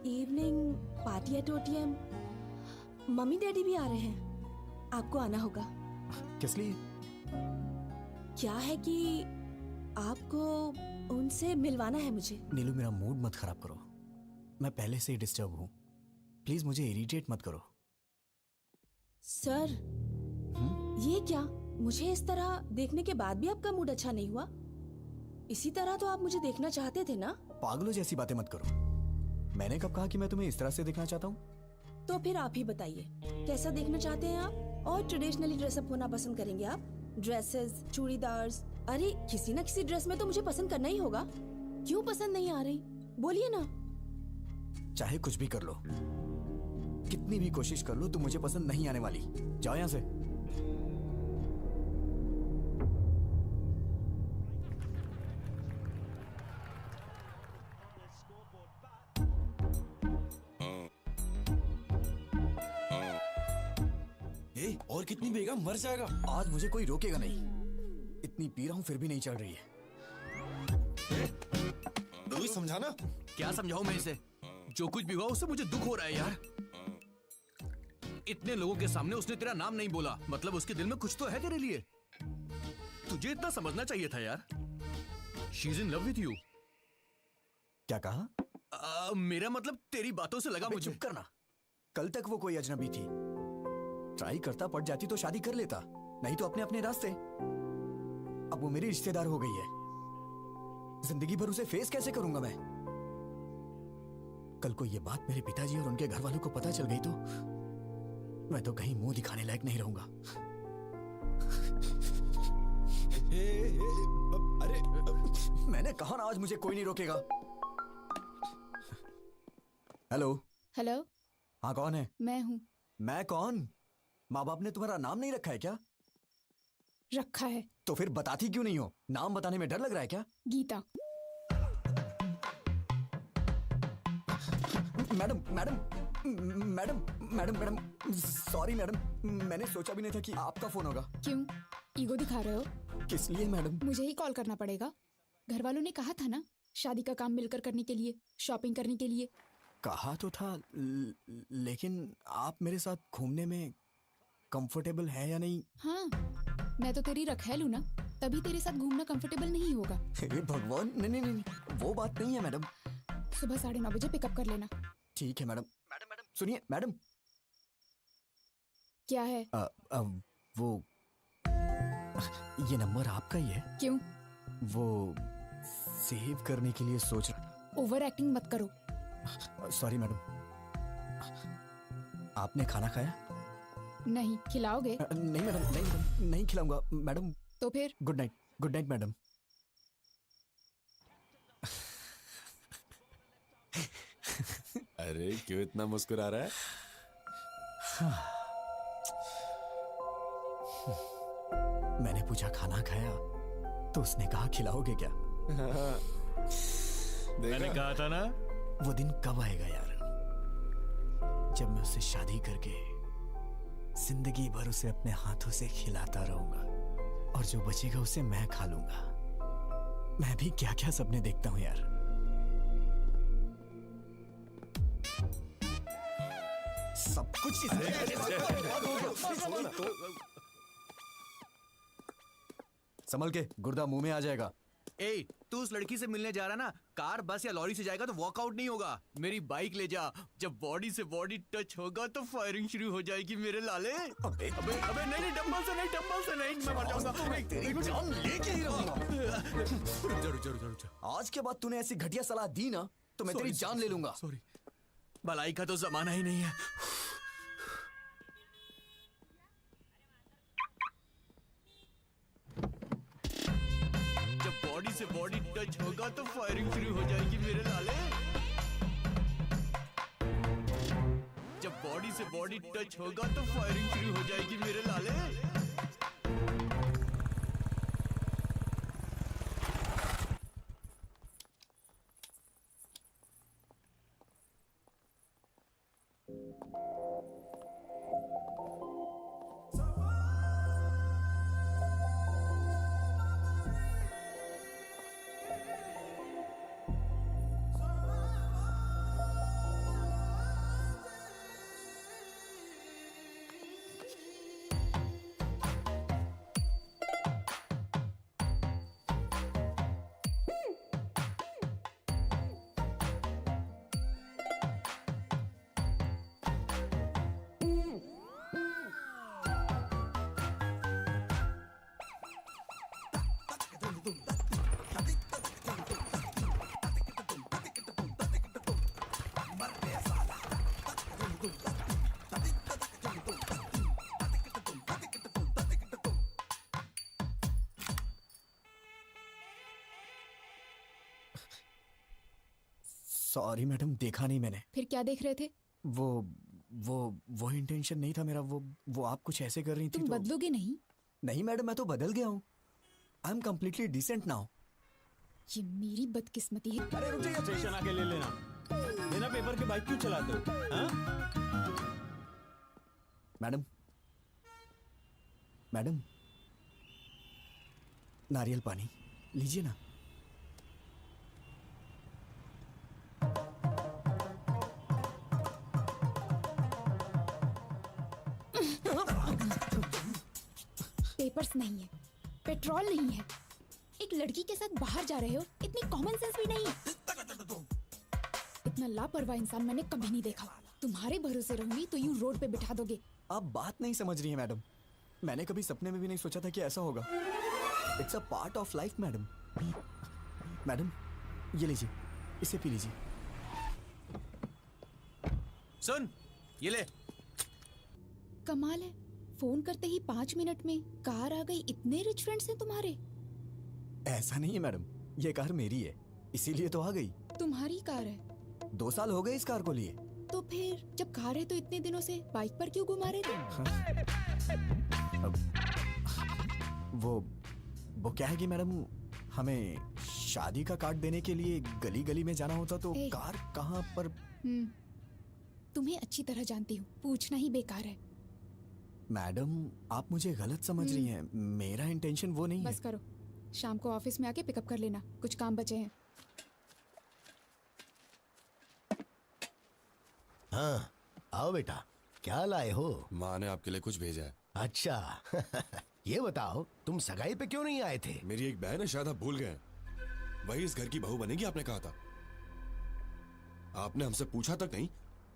evening party at OTM। Mummy daddy भी आ रहे हैं, आपको आना होगा। किस लिए? क्या है कि आपको उनसे मिलवाना है मुझे। नीलू, मेरा मूड मत खराब करो। मैं पहले से ही डिस्टर्ब हूँ। प्लीज मुझे इरिटेट मत करो। सर, ये क्या? मुझे इस तरह देखने के बाद भी आपका मूड अच्छा नहीं हुआ? इसी तरह तो आप मुझे देखना चाहते थे ना? पागलों जैसी बातें मत करो। मैंने कब कहा कि मैं तुम्हें इस तरह से देखना चाहता हूँ? तो फिर आप ही बताइए, कैसा देखना चाहते हैं आप? और ट्रेडिशनली ड्रेसअप होना पसंद करेंगे आप? ड्रेसेस, चूड़ीदार्स, अरे किसी ना किसी ड्रेस में तो मुझे पसंद करना ही होगा। क्यों पसंद नहीं आ रही? बोलिए ना। चाहे कुछ भी कर लो, कितनी भी कोशिश कर लो, तुम मुझे पसंद नहीं आने वाली। जाओ यहाँ से। और कितनी पिएगा? मर जाएगा। आज मुझे कोई रोकेगा नहीं। इतनी पी रहा हूँ फिर भी नहीं चढ़ रही है। तू ही समझाना। क्या समझाऊं मैं इसे? जो कुछ भी हुआ उससे मुझे दुख हो रहा है यार। इतने लोगों के सामने उसने तेरा नाम नहीं बोला, मतलब उसके दिल में कुछ तो है तेरे लिए। तुझे इतना समझना चाहिए था यार। She is in love with you. क्या कहा? मेरा मतलब तेरी बातों से लगा मुझे। चुप करना। कल तक वो कोई अजनबी थी। ट्राई करता, पड़ जाती तो शादी कर लेता, नहीं तो अपने अपने रास्ते। अब वो मेरी रिश्तेदार हो गई है। जिंदगी भर उसे फेस कैसे करूंगा मैं? कल को ये बात मेरे पिताजी और उनके घर वालों को पता चल गई तो मैं तो कहीं मुंह दिखाने लायक नहीं रहूंगा। अरे मैंने कहा ना, आज मुझे कोई नहीं रोकेगा। हेलो। हेलो। हाँ, कौन है? मैं हूँ। मैं कौन? माँ बाप ने तुम्हारा नाम नहीं रखा है क्या? रखा है। तो फिर बताती क्यों नहीं हो? नाम बताने में डर लग रहा है क्या? Geeta. Madam madam madam madam madam sorry madam, मैंने सोचा भी नहीं था कि आपका फोन होगा। क्यों ईगो दिखा रहे हो? किस लिए मैडम? मुझे ही कॉल करना पड़ेगा। घर वालों ने कहा था ना, शादी का काम मिलकर करने के लिए, शॉपिंग करने के लिए। कहा तो था, लेकिन आप मेरे साथ घूमने में कंफर्टेबल है या नहीं? हाँ, मैं तो तेरी रखैल हूँ ना, तभी तेरे साथ घूमना कंफर्टेबल नहीं होगा। हे भगवान, नहीं नहीं नहीं, वो बात नहीं है मैडम। सुबह 9:30 बजे पिकअप कर लेना। ठीक है मैडम। मैडम मैडम सुनिए मैडम। क्या है? वो ये नंबर आपका ही है? क्यों? वो सेव करने के लिए सोच। ओवर एक्टिंग मत करो। Sorry madam. आपने खाना खाया? नहीं। खिलाओगे? नहीं मैडम, नहीं मैडम, नहीं खिलाऊंगा मैडम। तो फिर? Good night. Good night madam. अरे क्यों इतना मुस्कुरा रहा है? मैंने पूछा खाना खाया तो उसने कहा खिलाओगे क्या? मैंने कहा था ना। वो दिन कब आएगा यार, जब मैं उससे शादी करके जिंदगी भर उसे अपने हाथों से खिलाता रहूंगा और जो बचेगा उसे मैं खा लूंगा। मैं भी क्या क्या सपने देखता हूं यार। सब कुछ संभल के, गुर्दा मुंह में आ जाएगा। ए, तू उस लड़की से मिलने जा रहा ना, कार, बस या लॉरी से जाएगा तो वॉकआउट नहीं होगा। मेरी बाइक ले जा, जब बॉडी से बॉडी टच होगा तो फायरिंग शुरू हो जाएगी मेरे लाले। अबे अबे अबे नहीं, डंबल से नहीं, डंबल से नहीं, मैं मर जाऊंगा। तेरी जान लेके ही रहूंगा। रुक जा। आज के बाद तूने ऐसी घटिया सलाह दी ना तो मैं तेरी जान ले लूंगा। सॉरी, भलाई का तो जमाना ही नहीं है। जब बॉडी से बॉडी टच होगा तो फायरिंग शुरू हो जाएगी मेरे लाले। जब बॉडी से बॉडी टच होगा तो फायरिंग शुरू हो जाएगी मेरे लाले। सॉरी मैडम, देखा नहीं मैंने। फिर क्या देख रहे थे? वो इंटेंशन नहीं था मेरा। वो आप कुछ ऐसे कर रही थी तुम तो... बदलोगे नहीं? नहीं मैडम, मैं तो बदल गया हूँ। I am completely decent now. ये मेरी बदकिस्मती है। अरे रुक जाइए, स्टेशन आके ले लेना। बिना पेपर के बाइक क्यों चलाते हो? हाँ? मैडम, नारियल पानी लीजिए ना। पेपर्स नहीं है, पेट्रोल नहीं है, एक लड़की के साथ बाहर जा रहे हो, इतनी कॉमन सेंस भी नहीं है। इतना लापरवाह इंसान मैंने कभी नहीं देखा। तुम्हारे भरोसे रहूंगी तो यूं रोड पे बिठा दोगे। आप बात नहीं समझ रही हैं मैडम। मैंने कभी सपने में भी नहीं सोचा था कि ऐसा होगा। It's a part of life madam. Madam, ये लीजिए, इसे पी लीजिए। सुन, ये ले। कमाल है, फोन करते ही 5 मिनट में कार आ गई। इतने रिच फ्रेंड्स हैं तुम्हारे? ऐसा नहीं है मैडम, ये कार मेरी है, इसीलिए तो आ गई। तुम्हारी कार है? 2 साल हो गए इस कार को लिए। तो फिर जब कार है तो इतने दिनों से बाइक पर क्यों घुमा रहे थे? वो क्या है कि मैडम, हमें शादी का कार्ड देने के लिए गली गली में जाना होता तो कार कहाँ पर। तुम्हें अच्छी तरह जानती हूँ, पूछना ही बेकार है। मैडम, आप मुझे गलत समझ रही हैं। मेरा इंटेंशन वो नहीं है। बस करो, शाम को ऑफिस में आके पिकअप कर लेना, कुछ काम बचे हैं। हाँ, आओ बेटा, क्या लाए हो? माँ ने आपके लिए कुछ भेजा है। अच्छा ये बताओ, तुम सगाई पे क्यों नहीं आए थे? मेरी एक बहन है, शायद आप भूल गए। वही इस घर की बहू बनेगी, आपने कहा था। आपने हमसे पूछा तक नहीं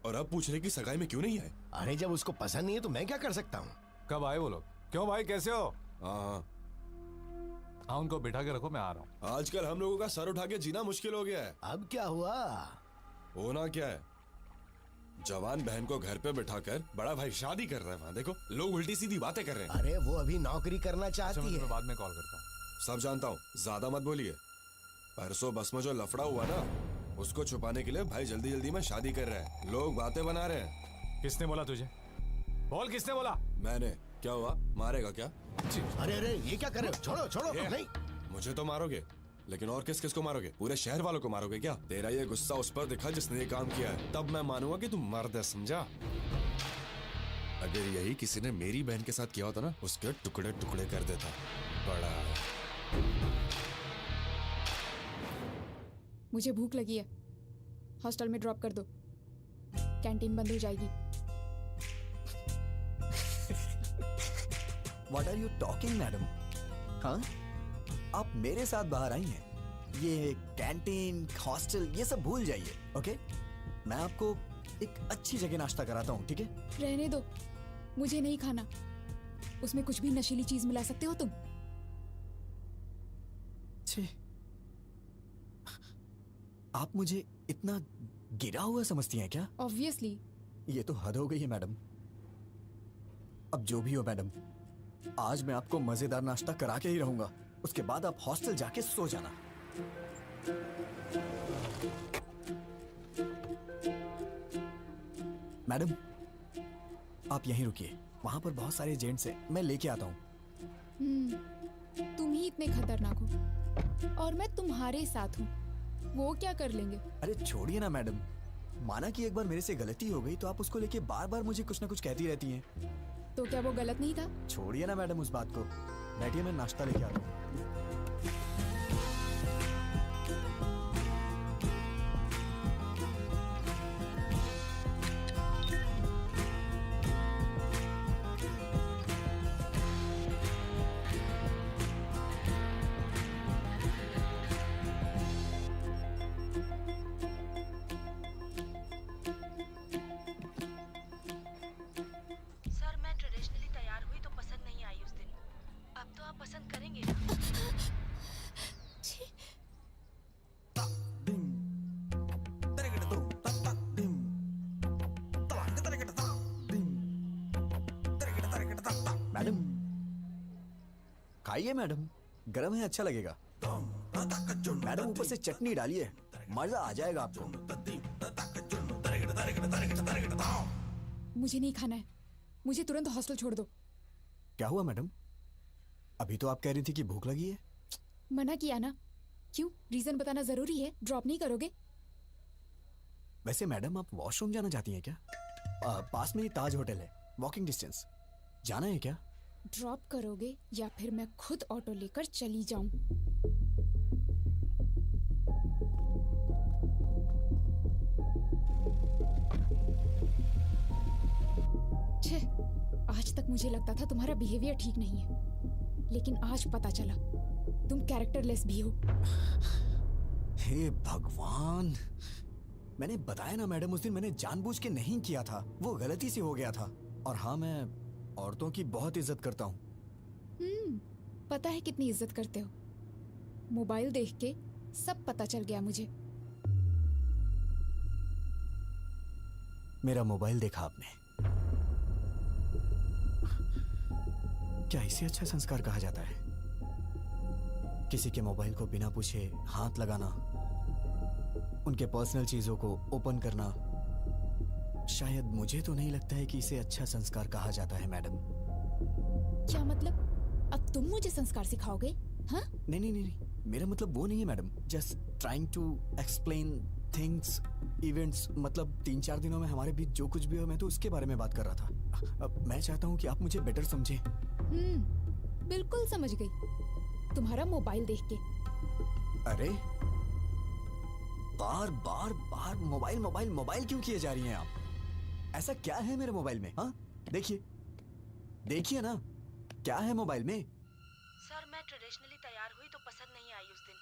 और अब पूछ रहे कि सगाई में क्यों नहीं आए। अरे जब उसको पसंद नहीं है तो मैं क्या कर सकता हूँ? कब आए वो लोग? क्यों भाई, कैसे हो? हाँ, उनको बिठा के रखो, मैं आ रहा हूँ। आजकल हम लोगों का सर उठा के जीना मुश्किल हो गया है। अब क्या हुआ? होना क्या है, जवान बहन को घर पे बिठाकर बड़ा भाई शादी कर रहा है। वहाँ देखो, लोग उल्टी सीधी बातें कर रहे हैं। अरे वो अभी नौकरी करना चाहती है। मैं बाद में कॉल करता हूँ। सब जानता हूँ, ज्यादा मत बोलिए। परसों बस में जो लफड़ा हुआ ना, उसको छुपाने के लिए भाई जल्दी जल्दी में शादी कर रहा है। लोग बातें बना रहे हैं। किसने बोला तुझे? बोल, किसने बोला? मैंने। क्या हुआ, मारेगा क्या? अरे अरे, ये क्या कर रहे हो? छोड़ो छोड़ो। नहीं, मुझे तो मारोगे, लेकिन और किस किस को मारोगे? पूरे शहर वालों को मारोगे क्या? तेरा ये गुस्सा उस पर दिखा जिसने ये काम किया है, तब मैं मानूंगा कि तू मर्द है, समझा? अगर यही किसी ने मेरी बहन के साथ किया होता ना, उसके टुकड़े टुकड़े कर देता। बड़ा है। मुझे भूख लगी है, हॉस्टल में ड्रॉप कर दो, कैंटीन बंद हो जाएगी। What are you talking, madam? हाँ, आप मेरे साथ बाहर आई हैं। ये कैंटीन, हॉस्टल, ये सब भूल जाइए, ओके? मैं आपको एक अच्छी जगह नाश्ता कराता हूँ, ठीक है? रहने दो, मुझे नहीं खाना। उसमें कुछ भी नशीली चीज मिला सकते हो तुम। छी, आप मुझे इतना गिरा हुआ समझती हैं क्या? ऑब्वियसली। ये तो हद हो गई है मैडम। अब जो भी हो मैडम, आज मैं आपको मजेदार नाश्ता करा के ही रहूंगा। उसके बाद आप हॉस्टल जाके सो जाना। मैडम, आप यहीं रुकिए, वहां पर बहुत सारे जेंट्स हैं, मैं लेके आता हूँ। तुम ही इतने खतरनाक हो और मैं तुम्हारे साथ हूँ, वो क्या कर लेंगे? अरे छोड़िए ना मैडम, माना कि एक बार मेरे से गलती हो गई तो आप उसको लेके बार बार मुझे कुछ ना कुछ कहती रहती हैं। तो क्या वो गलत नहीं था? छोड़िए ना मैडम उस बात को। बैठिए, मैं नाश्ता लेके आता हूँ। सर, मैं ट्रेडिशनली तैयार हुई तो पसंद नहीं आई उस दिन। अब तो आप पसंद करेंगे ना? मैडम खाइए मैडम, गरम है, अच्छा लगेगा। मैडम ऊपर से चटनी डालिए, मजा आ जाएगा आपको। मुझे नहीं खाना है, मुझे तुरंत हॉस्टल छोड़ दो। क्या हुआ मैडम? अभी तो आप कह रही थी कि भूख लगी है। मना किया ना। क्यों, रीजन बताना जरूरी है? ड्रॉप नहीं करोगे? वैसे मैडम आप वॉशरूम जाना चाहती हैं क्या? पास में ही ताज होटल है, वॉकिंग डिस्टेंस। जाना है क्या? ड्रॉप करोगे या फिर मैं खुद ऑटो लेकर चली जाऊं? छे, आज तक मुझे लगता था तुम्हारा बिहेवियर ठीक नहीं है, लेकिन आज पता चला तुम कैरेक्टरलेस भी हो। हे भगवान, मैंने बताया ना मैडम, उस दिन मैंने जानबूझ के नहीं किया था, वो गलती से हो गया था। और हाँ, मैं औरतों की बहुत इज्जत करता हूँ। पता है कितनी इज्जत करते हो। मोबाइल देख के सब पता चल गया मुझे। मेरा मोबाइल देखा आपने? क्या इसे अच्छा संस्कार कहा जाता है? किसी के मोबाइल को बिना पूछे हाथ लगाना, उनके पर्सनल चीजों को ओपन करना, शायद मुझे तो नहीं लगता है कि इसे अच्छा संस्कार कहा जाता है मैडम। क्या मतलब? अब तुम मुझे संस्कार सिखाओगे? हाँ? नहीं नहीं नहीं, मेरा मतलब वो नहीं है madam. Just trying to explain things, events. मतलब 3-4 दिनों में हमारे बीच जो कुछ भी हो, मैं तो उसके बारे में बात कर रहा था। अब मैं चाहता हूँ कि आप मुझे बेटर समझें। बिल्कुल समझ गई, तुम्हारा मोबाइल देख के। अरे बार बार बार मोबाइल मोबाइल मोबाइल क्यों किए जा रही हैं आप? ऐसा क्या है मेरे मोबाइल में? हाँ देखिए, देखिए ना, क्या है मोबाइल में? सर मैं ट्रेडिशनली तैयार हुई तो पसंद नहीं आई उस दिन।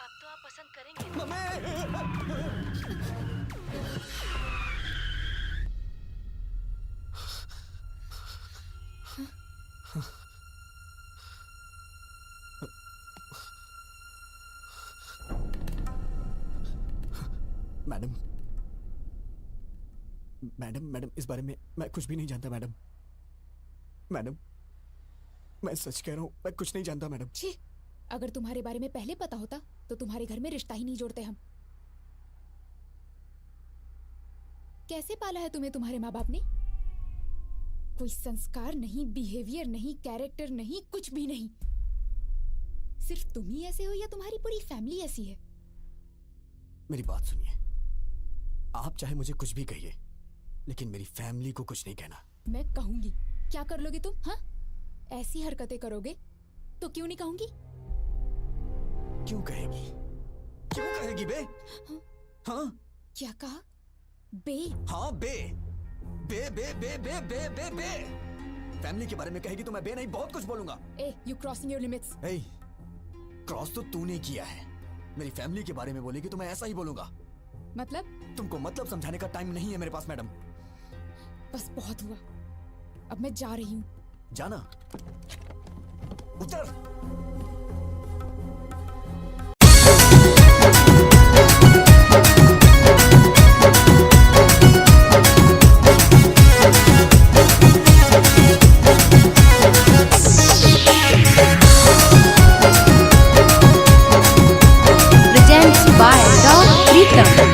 अब तो आप पसंद करेंगे। मैडम मैडम मैडम, इस बारे में मैं कुछ भी नहीं जानता मैडम। मैडम मैं सच कह रहा हूँ, मैं कुछ नहीं जानता मैडम। छी, अगर तुम्हारे बारे में पहले पता होता तो तुम्हारे घर में रिश्ता ही नहीं जोड़ते हम। कैसे पाला है तुम्हें तुम्हारे माँ बाप ने? कोई संस्कार नहीं, बिहेवियर नहीं, कैरेक्टर नहीं, कुछ भी नहीं। सिर्फ तुम ही ऐसे हो या तुम्हारी पूरी फैमिली ऐसी है? मेरी बात सुनिए, आप चाहे मुझे कुछ भी कहिए, लेकिन मेरी फैमिली को कुछ नहीं कहना। मैं कहूंगी। क्या कर लोगे तुम? हाँ, ऐसी हरकतें करोगे तो क्यों नहीं कहूंगी? क्यों कहेगी? क्यों कहेगी बे? हाँ? क्या कहा? बे? हाँ बे बे बे बे बे बे बे बे। फैमिली के बारे में कहेगी तो मैं बे नहीं बहुत कुछ बोलूंगा। ए, यू क्रॉसिंग योर लिमिट्स। ए, क्रॉस तो तूने किया है। मेरी फैमिली के बारे में बोलेगी तो मैं ऐसा ही बोलूंगा। मतलब? तुमको मतलब समझाने का टाइम नहीं है मेरे पास मैडम। बस बहुत हुआ, अब मैं जा रही हूँ। जाना? उतर।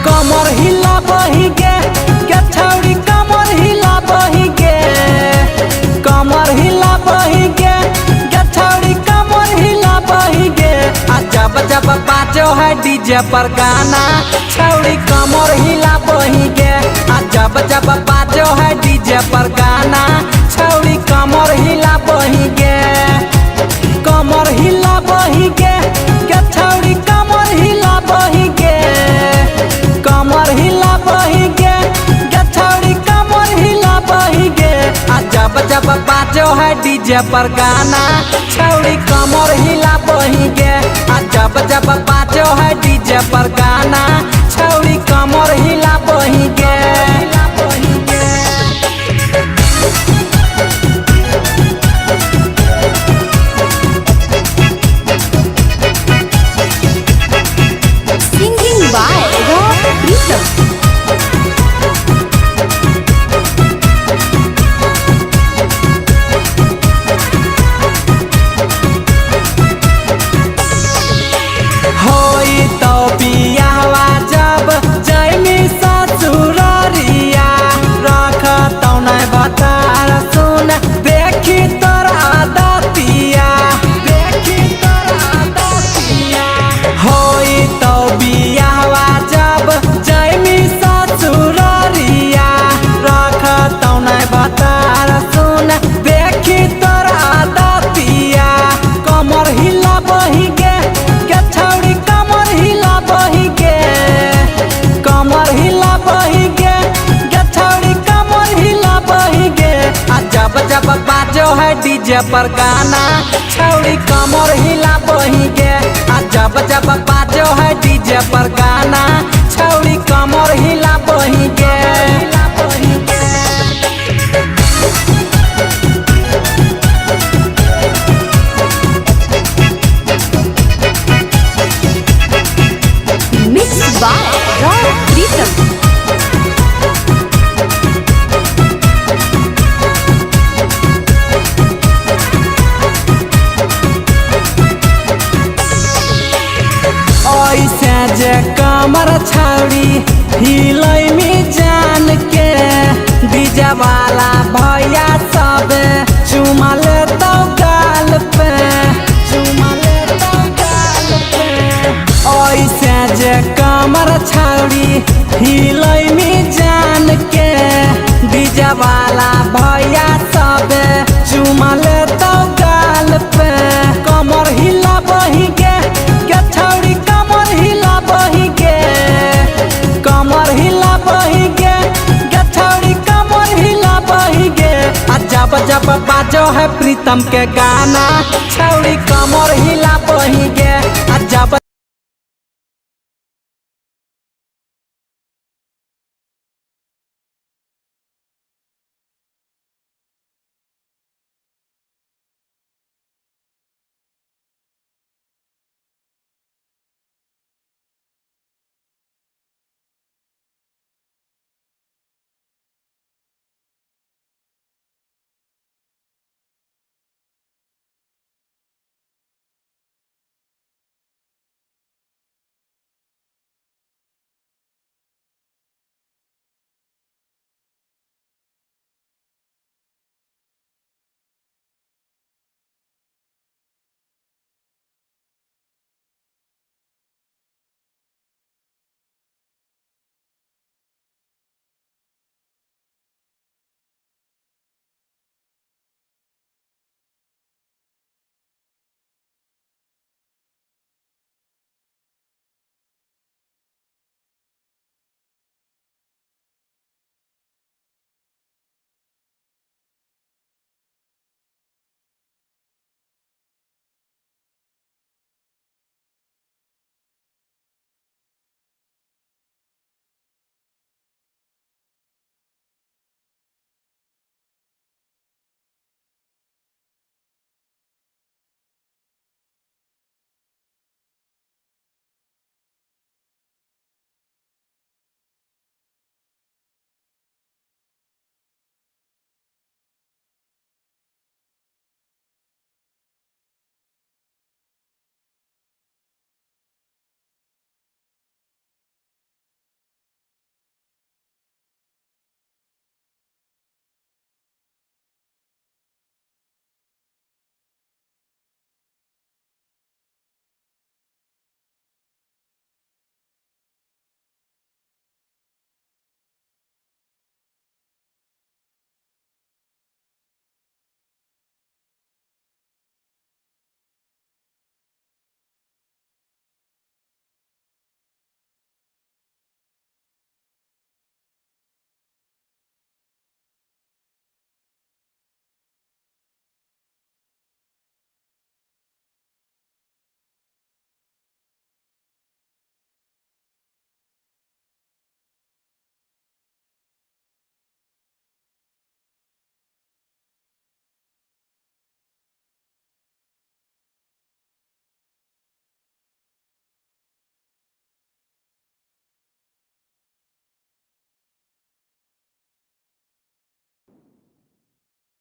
कमर हिला बही गे, छौड़ी कमर हिला बही गे, कमर हिला बही गे, छौड़ी कमर हिला बही गे। आ जब जब बाजो है डीजे पर गाना, छौड़ी कमर हिला बही गे। आ जब जब बाजो है डीजे पर गाना, छौड़ी कमर हिला बही गे। कमर हिला बही गे, छौड़ी कमर हिला बही गे, कमर हिला बही गे, छौड़ी कमर हिला बही गे। आ जब जब बाजो है डीजे पर गाना, छौड़ी कमर हिला बही गे। आ जब जब बाजो है डीजे पर गाना, छौड़ी कमर हिला बही गे। Singing by Rob Rhythm. होई तो पिया जब बाजो है डीजे पर गाना छौड़ी कमर हिला बही गे। आ जब जब बाजो है डीजे पर गाना छौड़ी कमर हिला बही गे। मिक्स बाय रॉक प्रीतम। ऐसे जे कमर छौड़ी हिलै में जान के डीजे वाला भैया सब चुमा लेतौ गाल पे, चुमा लेतौ गाल पे। ऐसे जे कमर छौड़ी हिलै में जान के डीजे वाला भैया सब चुमा लेतौ गाल पे। कमर हिला बही गे छौड़ी कमर हिला बही गे। कमर हिला बही गे छौड़ी कमर हिला बही गे। आ जब जब बाजो है प्रीतम के गाना छौड़ी कमर हिला बही गे। आ जब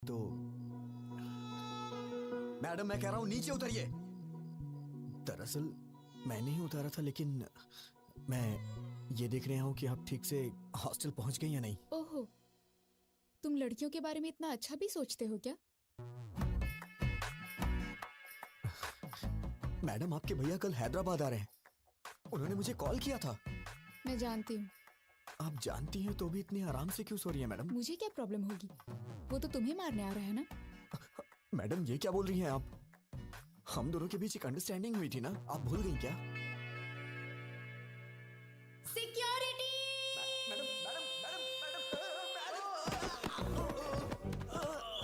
तो मैडम मैं कह रहा हूं नीचे उतरिए। दरअसल मैं नहीं उतारा था, लेकिन मैं ये देख रहा हूं कि आप ठीक से हॉस्टल पहुंच गई या नहीं। ओहो, तुम लड़कियों के बारे में इतना अच्छा भी सोचते हो क्या? मैडम आपके भैया कल हैदराबाद आ रहे हैं, उन्होंने मुझे कॉल किया था। मैं जानती हूँ। आप जानती हैं तो भी इतने आराम से क्यों सो रही हैं मैडम? मुझे क्या प्रॉब्लम होगी, वो तो तुम्हें मारने आ रहा है ना। मैडम ये क्या बोल रही हैं आप? हम दोनों के बीच एक अंडरस्टैंडिंग हुई थी ना, आप भूल गई क्या? Security! Madam madam madam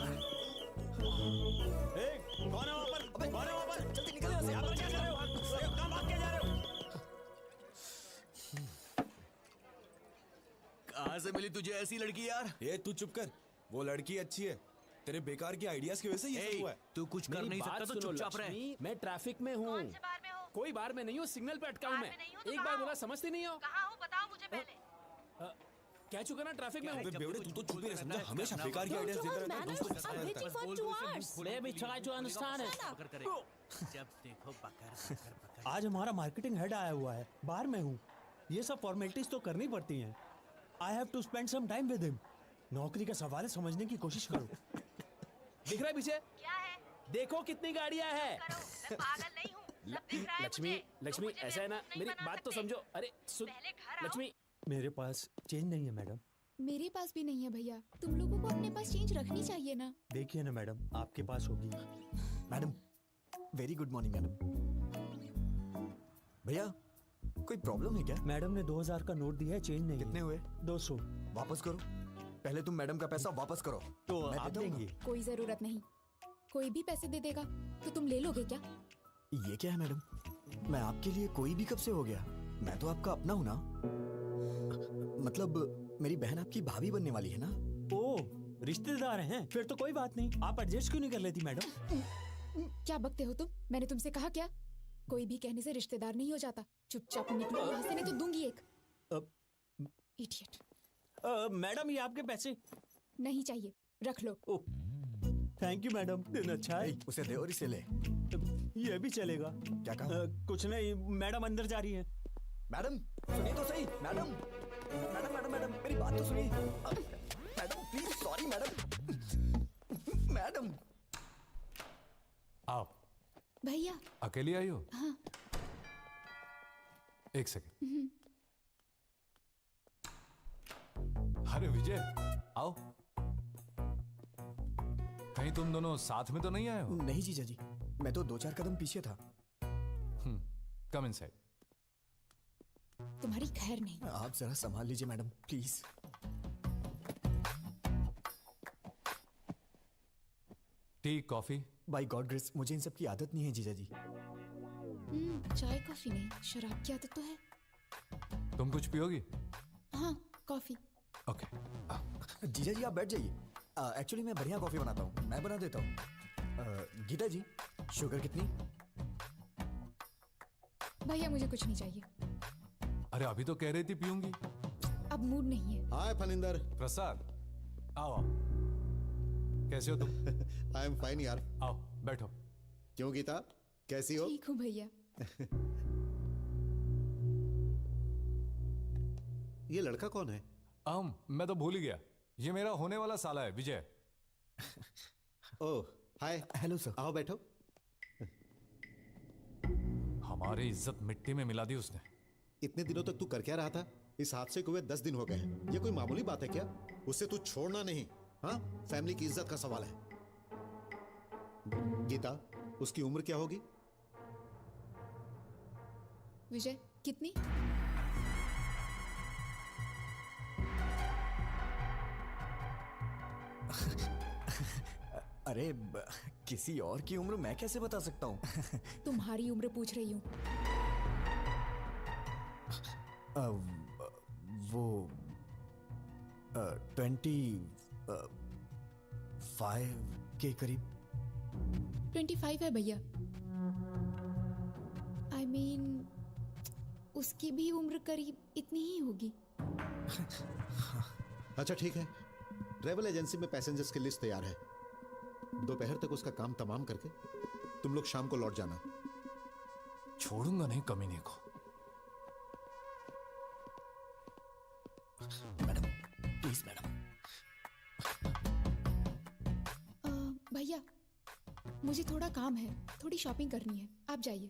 madam कहाँ से मिली तुझे ऐसी लड़की यार? ये तू चुप कर, वो लड़की अच्छी है, तेरे बेकार के आइडियाज की वजह से ये सब हुआ है। तू कुछ कर मेरी नहीं बात सकता तो सुनो, चुपचाप रह। लक्ष्मी, मैं ट्रैफिक में हूँ। कोई बार में नहीं हूँ, सिग्नल पे अटका हूँ मैं। एक बार बोला समझती नहीं हो? कहाँ हो बताओ मुझे पहले। कह चुका ना ट्रैफिक में हूँ। अबे बेवड़े, तू तो चुप ही रह समझा, हमेशा बेकार की आइडियाज देता रहता है, दोस्तों के साथ रहता है। Baby, try to understand it. पकड़ करेगा। जब देखो पकड़। आज हमारा मार्केटिंग हेड आया हुआ है, बाहर में हूँ। ये सब फॉर्मेलिटीज तो करनी पड़ती हैं। I have to spend some time with him. नौकरी का सवाल है, समझने की कोशिश करो। दिख रहा है पीछे? क्या है? देखो कितनी गाड़ियाँ हैं। मैं पागल नहीं हूँ। सब दिख रहा है लक्ष्मी, मुझे। लक्ष्मी मुझे ऐसा है ना, बेवकूफ नहीं मेरी बना बात तो सकते। समझो। अरे सुन, पहले घर आओ। लक्ष्मी, मेरे पास चेंज नहीं है मैडम। मेरे पास भी नहीं है भैया। तुम लोगों को अपने पास चेंज रखनी चाहिए ना। देखिए ना मैडम, आपके पास होगी। Madam, very good morning madam. भैया, कोई प्रॉब्लम है क्या? मैडम ने 2000 का नोट दिया है, चेंज नहीं। कितने हुए? 200। वापस करो। पहले तुम मैडम का पैसा वापस करो। तो मैं आप देता हूँ ना। देंगे? कोई जरूरत नहीं। कोई भी पैसे दे देगा तो तुम ले लोगे क्या? ये क्या है मैडम? मैं आपके लिए कोई भी कब से हो गया? मैं तो आपका अपना हूँ ना। मतलब मेरी बहन आपकी भाभी बनने वाली है ना। ओ, रिश्तेदार हैं? फिर तो कोई बात नहीं। आप एडजस्ट क्यों नहीं कर लेती मैडम? क्या बकते हो तुम? मैंने तुमसे कहा क्या? कोई भी कहने से रिश्तेदार नहीं हो जाता। चुपचाप निकलो यहाँ से, नहीं तो दूंगी एक। इडियट। मैडम, ये आपके पैसे। नहीं चाहिए, रख लो। थैंक यू मैडम, दिन अच्छा है। उसे दे और इसे ले। ये भी चलेगा। क्या कहा? कुछ नहीं, मैडम अंदर जा रही है। मैडम सुनिए तो सही। मैडम मैडम मैडम मैडम मेरी बात तो सुनिए। Madam please, sorry madam. Madam आप भैया। अकेली आई हो? हाँ। एक सेकंड। अरे विजय, आओ। कहीं तुम दोनों साथ में तो नहीं आए हो? नहीं जीजा जी, मैं तो 2-4 कदम पीछे था। Come inside. तुम्हारी खैर नहीं। आप जरा संभाल लीजिए madam, please. Tea, coffee? By God grace, मुझे इन सब की आदत नहीं है जीजा जी। चाय कॉफी नहीं, शराब की आदत तो है। तुम कुछ पियोगी? हाँ, कॉफी। ओके। जीजा जी आप बैठ जाइए। एक्चुअली मैं बढ़िया कॉफी बनाता हूँ, मैं बना देता हूँ। गीता जी, शुगर कितनी? भैया मुझे कुछ नहीं चाहिए। अरे अभी तो कह रही थी पीऊंगी। अब मूड नहीं है। हाय फनिंदर। प्रसाद, आओ आओ। कैसे हो तुम? आई एम फाइन यार। आओ बैठो। क्यों गीता, कैसी हो? ठीक हूँ भैया। ये लड़का कौन है? मैं तो भूल ही गया। ये मेरा होने वाला साला है, विजय। ओह हाय। Hello sir. आओ बैठो। हमारी इज्जत मिट्टी में मिला दी उसने। इतने दिनों तक तू कर क्या रहा था? इस हादसे को हुए 10 दिन हो गए हैं। ये कोई मामूली बात है क्या? उससे तू छोड़ना नहीं। हाँ, फैमिली की इज्जत का सवाल है। गीता, उसकी उम्र क्या होगी? विजय, कितनी? अरे किसी और की उम्र मैं कैसे बता सकता हूँ? तुम्हारी उम्र पूछ रही हूँ। वो 25 के करीब। 25 है भैया। I mean, उसकी भी उम्र करीब इतनी ही होगी। अच्छा ठीक है, ट्रेवल एजेंसी में पैसेंजर्स की लिस्ट तैयार है। दोपहर तक उसका काम तमाम करके तुम लोग शाम को लौट जाना। छोड़ूंगा नहीं कमीने को। Madam please madam. भैया मुझे थोड़ा काम है, थोड़ी शॉपिंग करनी है, आप जाइए।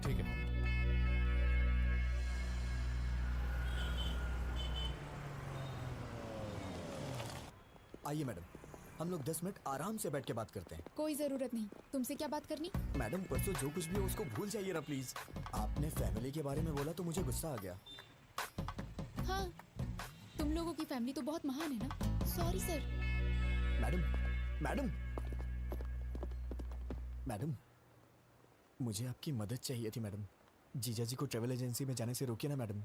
ठीक है। आइए मैडम, हम लोग 10 मिनट आराम से बैठ के बात करते हैं। कोई जरूरत नहीं। तुमसे क्या बात करनी? मैडम परसों जो कुछ भी हो उसको भूल जाइए ना प्लीज। आपने फैमिली के बारे में बोला तो मुझे गुस्सा आ गया। हाँ, तुम लोगों की फैमिली तो बहुत महान है ना। Sorry sir. मैडम मैडम मुझे आपकी मदद चाहिए थी मैडम। जीजा जी को ट्रेवल एजेंसी में जाने से रोकिए ना मैडम।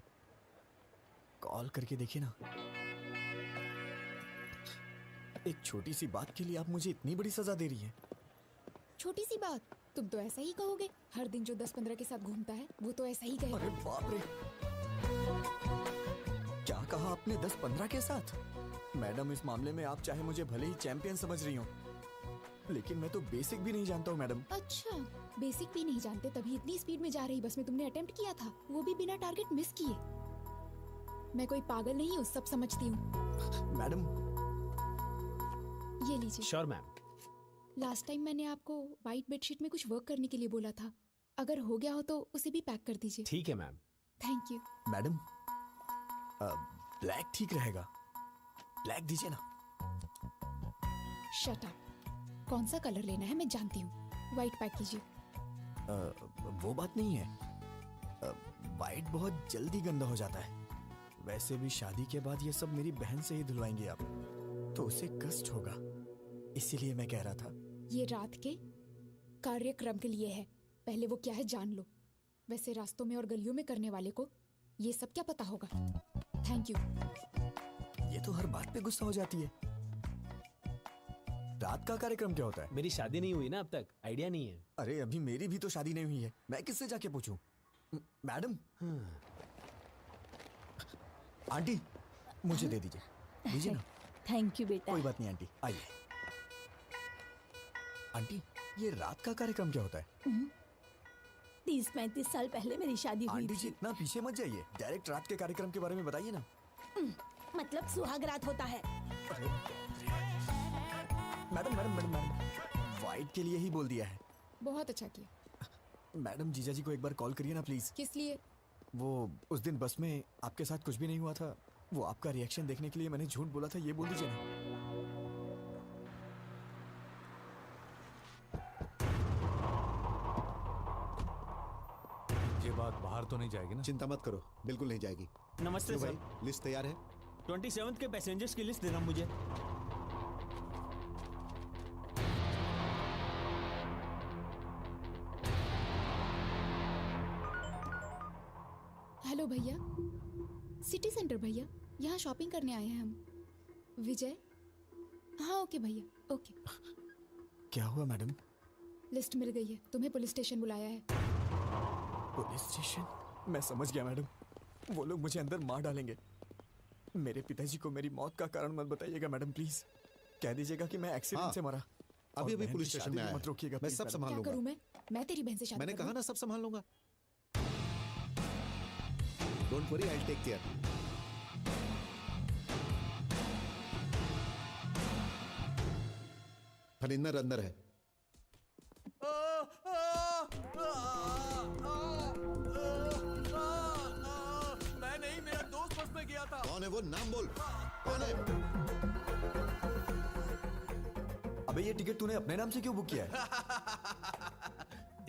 कॉल करके देखिए ना। एक छोटी सी बात के लिए आप मुझे इतनी बड़ी सजा दे रही हैं। छोटी सी बात, तुम तो ऐसा ही कहोगे। हर दिन जो 10-15 के साथ घूमता है वो तो ऐसा ही कहेगा। अरे बाप रे, क्या कहा आपने 10-15 के साथ? मैडम, इस मामले में आप चाहे मुझे भले ही चैंपियन समझ रही हो, लेकिन मैं तो बेसिक भी नहीं जानता हूँ मैडम। अच्छा, बेसिक भी नहीं जानते तभी इतनी स्पीड में जा रही बस में तुमने अटेम्प्ट किया था, वो भी बिना टारगेट मिस किए। मैं कोई पागल नहीं हूँ, सब समझती हूँ। मैडम, ये लीजिए। Sure ma'am. लास्ट टाइम मैंने आपको व्हाइट बेडशीट में कुछ वर्क करने के लिए बोला था, अगर हो गया हो तो उसे भी पैक कर दीजिए। ठीक है ma'am. Thank you. Madam, black ठीक रहेगा, ब्लैक दीजिए ना। Shut up. कौन सा कलर लेना है मैं जानती हूँ, व्हाइट पैक कीजिए। वो बात नहीं है, व्हाइट बहुत जल्दी गंदा हो जाता है। वैसे भी शादी के बाद ये सब मेरी बहन से ही धुलवाएंगे आप, तो उसे कष्ट होगा, इसीलिए मैं कह रहा था। ये रात के कार्यक्रम के लिए है, पहले वो क्या है जान लो। वैसे रास्तों में और गलियों में करने वाले को ये सब क्या पता होगा। Thank you. ये तो हर बात पे गुस्सा हो जाती है। रात का कार्यक्रम क्या होता है? मेरी शादी नहीं हुई ना अब तक, आइडिया नहीं है। अरे अभी मेरी भी तो शादी नहीं हुई है, मैं किससे जाके पूछूं? मैडम, आंटी मुझे दे दीजिए, दीजिए ना। थैंक यू बेटा। कोई बात नहीं आंटी, आइए। आंटी, ये रात का कार्यक्रम क्या होता है? 30-35 साल पहले मेरी शादी हुई आंटी जी थी। इतना पीछे मत जाइए, डायरेक्ट रात के कार्यक्रम के बारे में बताइए ना। मतलब सुहाग रात होता है। Madam madam madam madam, white के लिए ही बोल दिया है। बहुत अच्छा किया। मैडम, जीजा जी को एक बार कॉल करिए ना प्लीज। किस लिए? वो उस दिन बस में आपके साथ कुछ भी नहीं हुआ था, वो आपका रिएक्शन देखने के लिए मैंने झूठ बोला था, ये बोल दीजिए ना। ये बात बाहर तो नहीं जाएगी ना? चिंता मत करो, बिल्कुल नहीं जाएगी। नमस्ते भाई, सर। लिस्ट तैयार है? 27 के पैसेंजर्स की लिस्ट देना मुझे। हेलो भैया, सिटी सेंटर भैया, यहाँ शॉपिंग करने आए हैं हम। विजय? हाँ ओके भैया, ओके। क्या हुआ मैडम? लिस्ट मिल गई है, तुम्हें पुलिस स्टेशन बुलाया है। Police station? मैं समझ गया मैडम, वो लोग मुझे अंदर मार डालेंगे। मेरे पिताजी को मेरी मौत का कारण मत बताइएगा मैडम, प्लीज। कह दीजिएगा कि मैं एक्सीडेंट से मरा। अभी अभी बहन पुलिस की स्टेशन शादी में भी आया मत रोकिएगा मैं please, सब मैडम। संभाल क्या लूंगा। करूँ मैं तेरी बहन से शादी मैंने करूँ? कहा ना सब संभाल लूंगा। Don't worry, I will take care. Phanindar अंदर है। मैं नहीं, मेरा दोस्त बस में गया था। कौन है वो? नाम बोल, कौन है? अबे ये टिकट तूने अपने नाम से क्यों बुक किया है?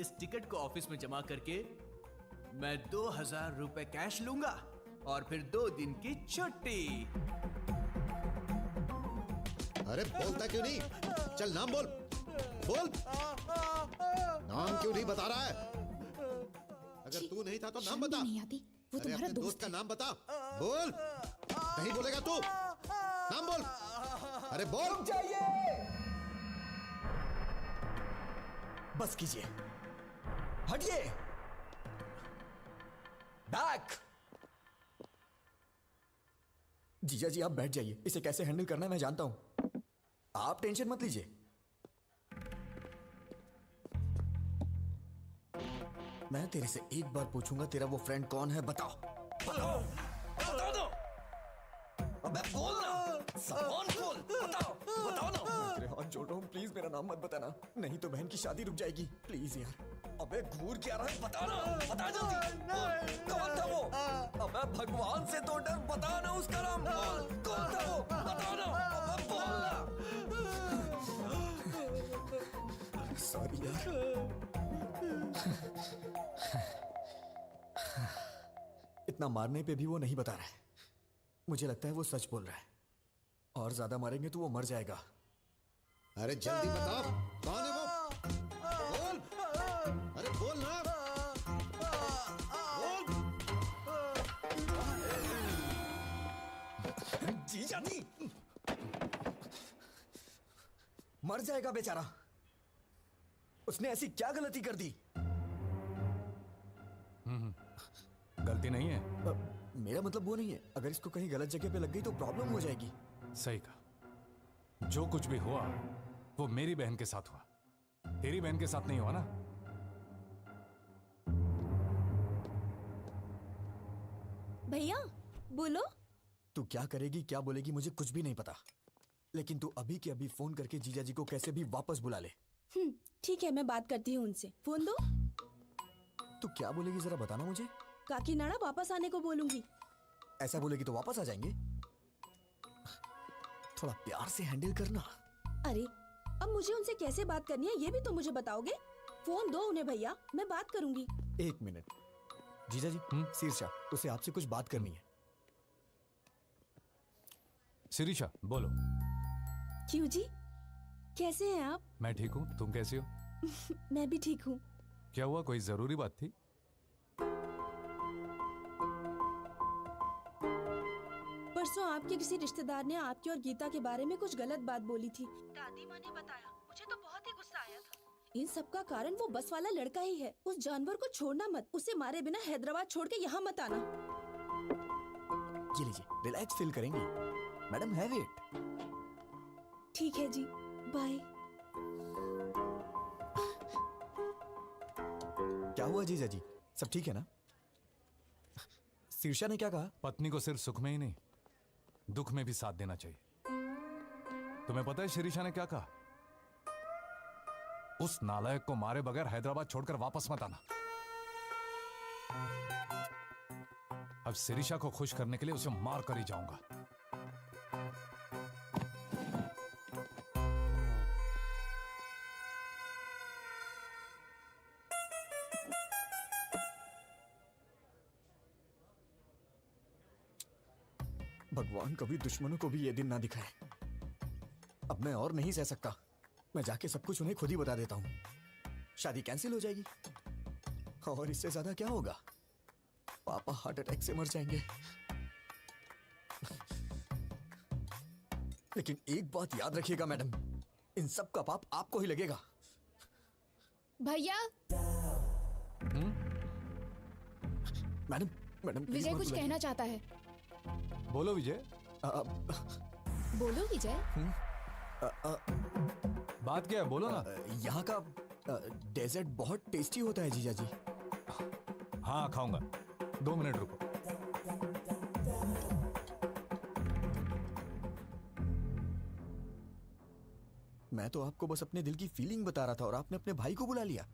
इस टिकट को ऑफिस में जमा करके मैं 2000 रुपए कैश लूंगा और फिर 2 दिन की छुट्टी। अरे बोलता क्यों नहीं? चल नाम बोल, बोल। नाम क्यों नहीं बता रहा है? अगर तू नहीं था तो नाम बता। नहीं आती, वो अरे तुम्हारा अपने दोस्त का नाम बता, बोल। नहीं बोलेगा तू? नाम बोल, अरे बोल। बस कीजिए, हटिए, बैक। जीजा जी आप बैठ जाइए, इसे कैसे हैंडल करना है मैं जानता हूं, आप टेंशन मत लीजिए। मैं तेरे से एक बार पूछूंगा, तेरा वो फ्रेंड कौन है? बताओ बताओ बता दो। अबे बोल ना, सामान खोल, बताओ बताओ ना। तेरे हाथ जोड़ रहा हूं, प्लीज मेरा नाम मत बताना, नहीं तो बहन की शादी रुक जाएगी, प्लीज यार। अबे घूर क्या रहा है, बता ना, बता जल्दी। कौन था वो? अबे भगवान से तो डर, बता ना उसका नाम। कौन था वो? बता ना, अबे बोल ना। सॉरी यार। इतना मारने पे भी वो नहीं बता रहा है, मुझे लगता है वो सच बोल रहा है, और ज्यादा मारेंगे तो वो मर जाएगा। अरे जल्दी बताओ, कौन है वो? बोल, अरे बोल ना, बोल। जीजा जी मर जाएगा बेचारा। उसने ऐसी क्या गलती कर दी? गलती नहीं है। मेरा मतलब वो नहीं है, अगर इसको कहीं गलत जगह पे लग गई तो प्रॉब्लम हो जाएगी। सही कहा। जो कुछ भी हुआ वो मेरी बहन के साथ हुआ, तेरी बहन के साथ नहीं हुआ ना। भैया बोलो। तू क्या करेगी क्या बोलेगी मुझे कुछ भी नहीं पता, लेकिन तू अभी के अभी फोन करके जीजा जी को कैसे भी वापस बुला ले। ठीक है, मैं बात करती हूँ उनसे। फोन दो। तू क्या बोलेगी जरा बताना मुझे। काकीनाडा वापस आने को बोलूंगी। ऐसा बोलेगी तो वापस आ जाएंगे। थोड़ा प्यार से हैंडल करना। अरे अब मुझे उनसे कैसे बात करनी है ये भी तो मुझे बताओगे। फोन दो उन्हें भैया, मैं बात करूंगी। 1 मिनट। जीजा जी शीर्षा, उसे आपसे कुछ बात करनी है। शिरीषा बोलो। क्यों जी, कैसे हैं आप? मैं ठीक हूँ, तुम कैसी हो? मैं भी ठीक हूँ। क्या हुआ, कोई जरूरी बात थी? परसों आपके किसी रिश्तेदार ने आपकी और गीता के बारे में कुछ गलत बात बोली थी। दादी माँ ने बताया, मुझे तो बहुत ही गुस्सा आया था। इन सब का कारण वो बस वाला लड़का ही है। उस जानवर को छोड़ना मत, उसे मारे बिना हैदराबाद छोड़ के यहाँ मत आना। ये लीजिए, रिलैक्स फील करेंगी मैडम, हैव इट। ठीक है जी, बाय। क्या हुआ जीजा जी, सब ठीक है ना? शीर्षा ने क्या कहा? पत्नी को सिर्फ सुख में ही नहीं दुख में भी साथ देना चाहिए। तुम्हें पता है शिरीषा ने क्या कहा? उस नालायक को मारे बगैर हैदराबाद छोड़कर वापस मत आना। अब शिरीषा को खुश करने के लिए उसे मार कर ही जाऊंगा। भगवान कभी दुश्मनों को भी ये दिन ना दिखाए। अब मैं और नहीं सह सकता। मैं जाके सब कुछ उन्हें खुद ही बता देता हूँ। शादी कैंसिल हो जाएगी और इससे ज्यादा क्या होगा? पापा हार्ट अटैक से मर जाएंगे। लेकिन एक बात याद रखिएगा मैडम, इन सब का पाप आपको ही लगेगा। भैया। मैडम मैडम विजय कुछ कहना चाहता है। बोलो विजय। बोलो विजय। बात क्या है, बोलो ना। यहाँ का डेजर्ट बहुत टेस्टी होता है जीजा जी। हाँ खाऊंगा, 2 मिनट रुको। मैं तो आपको बस अपने दिल की फीलिंग बता रहा था और आपने अपने भाई को बुला लिया।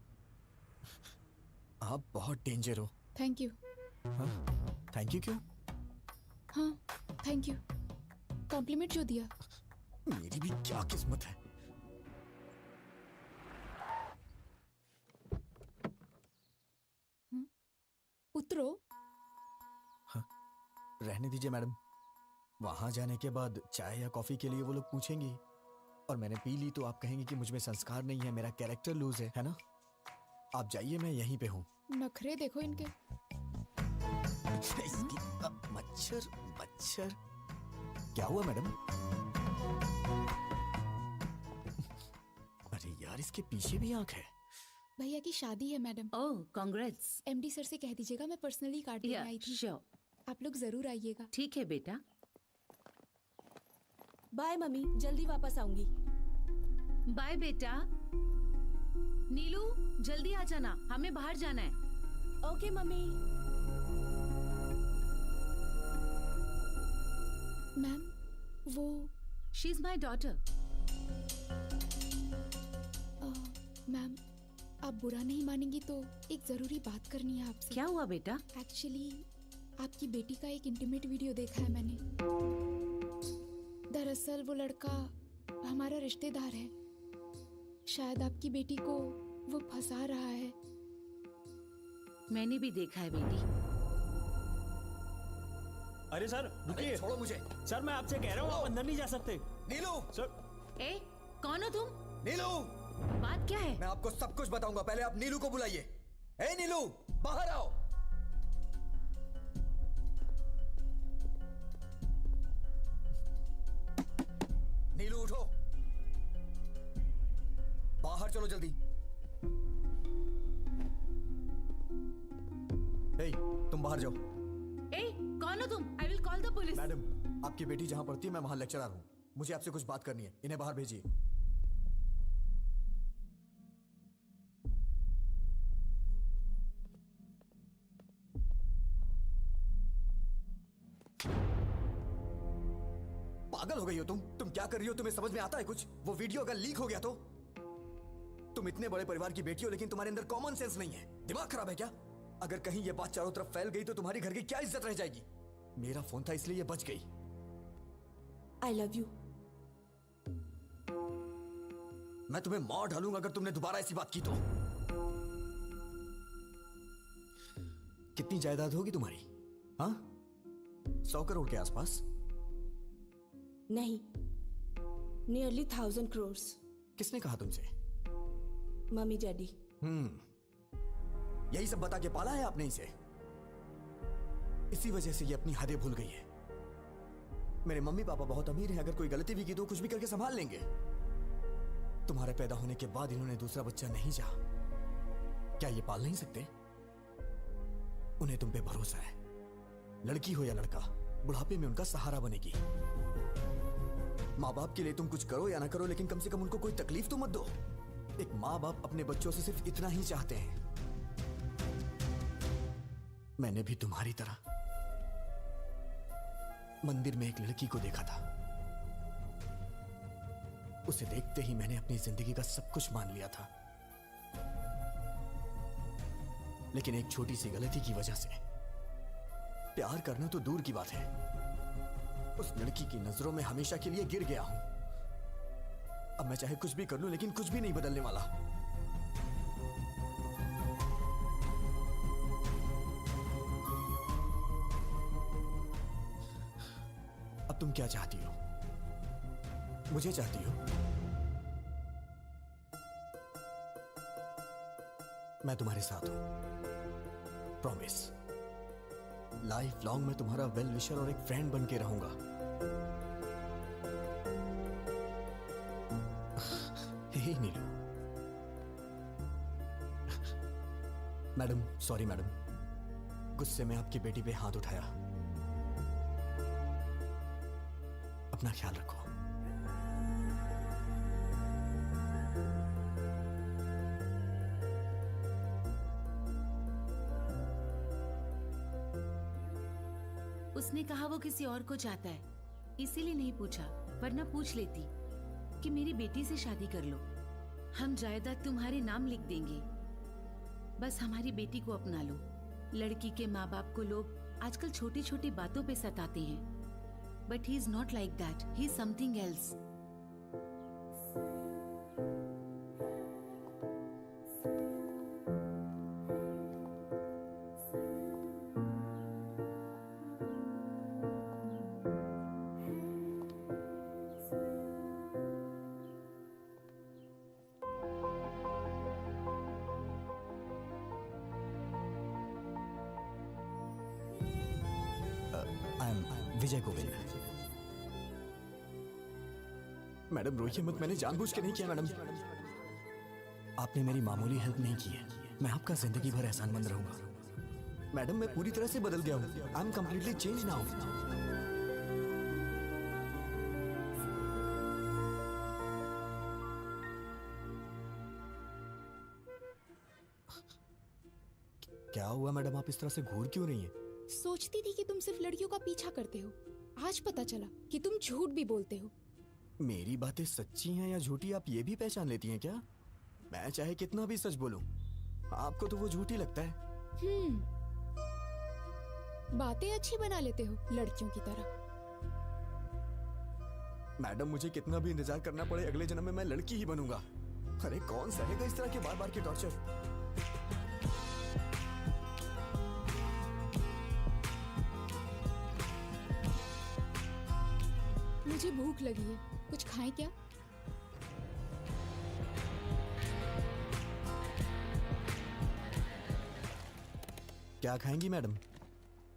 आप बहुत डेंजर हो। Thank you. थैंक यू क्यों? हाँ थैंक यू, कॉम्प्लीमेंट जो दिया। मेरी भी क्या किस्मत है। उतरो। हाँ, रहने दीजिए मैडम। वहां जाने के बाद चाय या कॉफी के लिए वो लोग पूछेंगे और मैंने पी ली तो आप कहेंगे कि मुझ में संस्कार नहीं है, मेरा कैरेक्टर लूज है ना? आप जाइए, मैं यहीं पे हूँ। नखरे देखो इनके। मच्छर मच्छर। क्या हुआ मैडम? अरे यार, इसके पीछे भी आंख है। भैया की शादी है मैडम। ओह कांग्रेट्स। एमडी सर से कह दीजिएगा मैं पर्सनली कार्ड देने आई थी। आप लोग जरूर आइएगा। ठीक है बेटा। बाय मम्मी, जल्दी वापस आऊंगी। बाय बेटा। नीलू जल्दी आ जाना, हमें बाहर जाना है। Okay mummy. मैम वो she is my daughter. Ma'am आप बुरा नहीं मानेंगी तो एक जरूरी बात करनी है आपसे। क्या हुआ बेटा? एक्चुअली आपकी बेटी का एक इंटीमेट वीडियो देखा है मैंने। दरअसल वो लड़का हमारा रिश्तेदार है। शायद आपकी बेटी को वो फंसा रहा है। मैंने भी देखा है बेटी। अरे सर रुकिए, छोड़ो मुझे। सर मैं आपसे कह रहा हूँ, आप अंदर नहीं जा सकते। नीलू। सर। ए कौन हो तुम? नीलू। बात क्या है? मैं आपको सब कुछ बताऊंगा, पहले आप नीलू को बुलाइए। ए नीलू, बाहर आओ। चलो जल्दी। हे, तुम बाहर जाओ। कौन हो तुम? I will call the police. Madam, आपकी बेटी जहां पढ़ती है मैं वहां लेक्चरर हूँ। मुझे आपसे कुछ बात करनी है। इन्हें बाहर भेजिए। पागल हो गई हो तुम क्या कर रही हो? तुम्हें समझ में आता है कुछ? वो वीडियो अगर लीक हो गया तो? तुम इतने बड़े परिवार की बेटी हो लेकिन तुम्हारे अंदर कॉमन सेंस नहीं है। दिमाग खराब है क्या? अगर कहीं ये बात चारों तरफ फैल गई तो तुम्हारी घर की क्या इज्जत रह जाएगी? मेरा फोन था इसलिए ये बच गई। I love you. मैं तुम्हें मार डालूंगा अगर तुमने दोबारा ऐसी बात की तो। कितनी जायदाद होगी तुम्हारी? हाँ, 100 करोड़ के आसपास? नहीं, नियरली 1000 crores। किसने कहा तुमसे? Mummy daddy. यही सब बता के पाला है आपने इसे। इसी वजह से ये अपनी हदें भूल गई है। मेरे मम्मी पापा बहुत अमीर हैं, अगर कोई गलती भी की तो कुछ भी करके संभाल लेंगे। तुम्हारे पैदा होने के बाद इन्होंने दूसरा बच्चा नहीं चाहा। क्या ये पाल नहीं सकते? उन्हें तुम पे भरोसा है। लड़की हो या लड़का, बुढ़ापे में उनका सहारा बनेगी। माँ बाप के लिए तुम कुछ करो या ना करो, लेकिन कम से कम उनको कोई तकलीफ तो मत दो। एक माँ बाप अपने बच्चों से सिर्फ इतना ही चाहते हैं। मैंने भी तुम्हारी तरह मंदिर में एक लड़की को देखा था। उसे देखते ही मैंने अपनी जिंदगी का सब कुछ मान लिया था, लेकिन एक छोटी सी गलती की वजह से प्यार करना तो दूर की बात है, उस लड़की की नजरों में हमेशा के लिए गिर गया हूं। अब मैं चाहे कुछ भी कर लूं, लेकिन कुछ भी नहीं बदलने वाला। अब तुम क्या चाहती हो? मुझे चाहती हो? मैं तुम्हारे साथ हूं, प्रॉमिस। लाइफ लॉन्ग मैं तुम्हारा वेल विशर और एक फ्रेंड बन के रहूंगा। हे नीलू। मैडम, सॉरी मैडम, गुस्से में आपकी बेटी पे हाथ उठाया। अपना ख्याल रखो। उसने कहा वो किसी और को चाहता है, इसीलिए नहीं पूछा, वरना पूछ लेती कि मेरी बेटी से शादी कर लो, हम जायदाद तुम्हारे नाम लिख देंगे, बस हमारी बेटी को अपना लो। लड़की के माँ बाप को लोग आजकल छोटी छोटी बातों पे सताते हैं, but he is not like that, he is something else. I am Vijay Govind. Madam रोइए मत, मैंने जानबूझ के नहीं किया मैडम। आपने मेरी मामूली हेल्प नहीं की है, मैं आपका जिंदगी भर एहसानमंद रहूंगा। मैडम मैं पूरी तरह से बदल गया हूँ। I am completely change now. क्या हुआ मैडम, आप इस तरह से घूर क्यों रही हैं? सोचती थी कि तुम सिर्फ लड़कियों का पीछा करते हो, आज पता चला कि तुम झूठ भी बोलते हो। मेरी बातें सच्ची हैं या झूठी आप ये भी पहचान लेती हैं क्या? मैं चाहे कितना भी सच बोलूं, आपको तो वो झूठी लगता है। बातें अच्छी बना लेते हो लड़कियों की तरह। मैडम मुझे कितना भी इंतजार करना पड़े, अगले जन्म में मैं लड़की ही बनूंगा। अरे कौन सहेगा इस तरह के बार बार के टॉर्चर? मुझे भूख लगी है, कुछ खाएं क्या? क्या खाएंगी मैडम?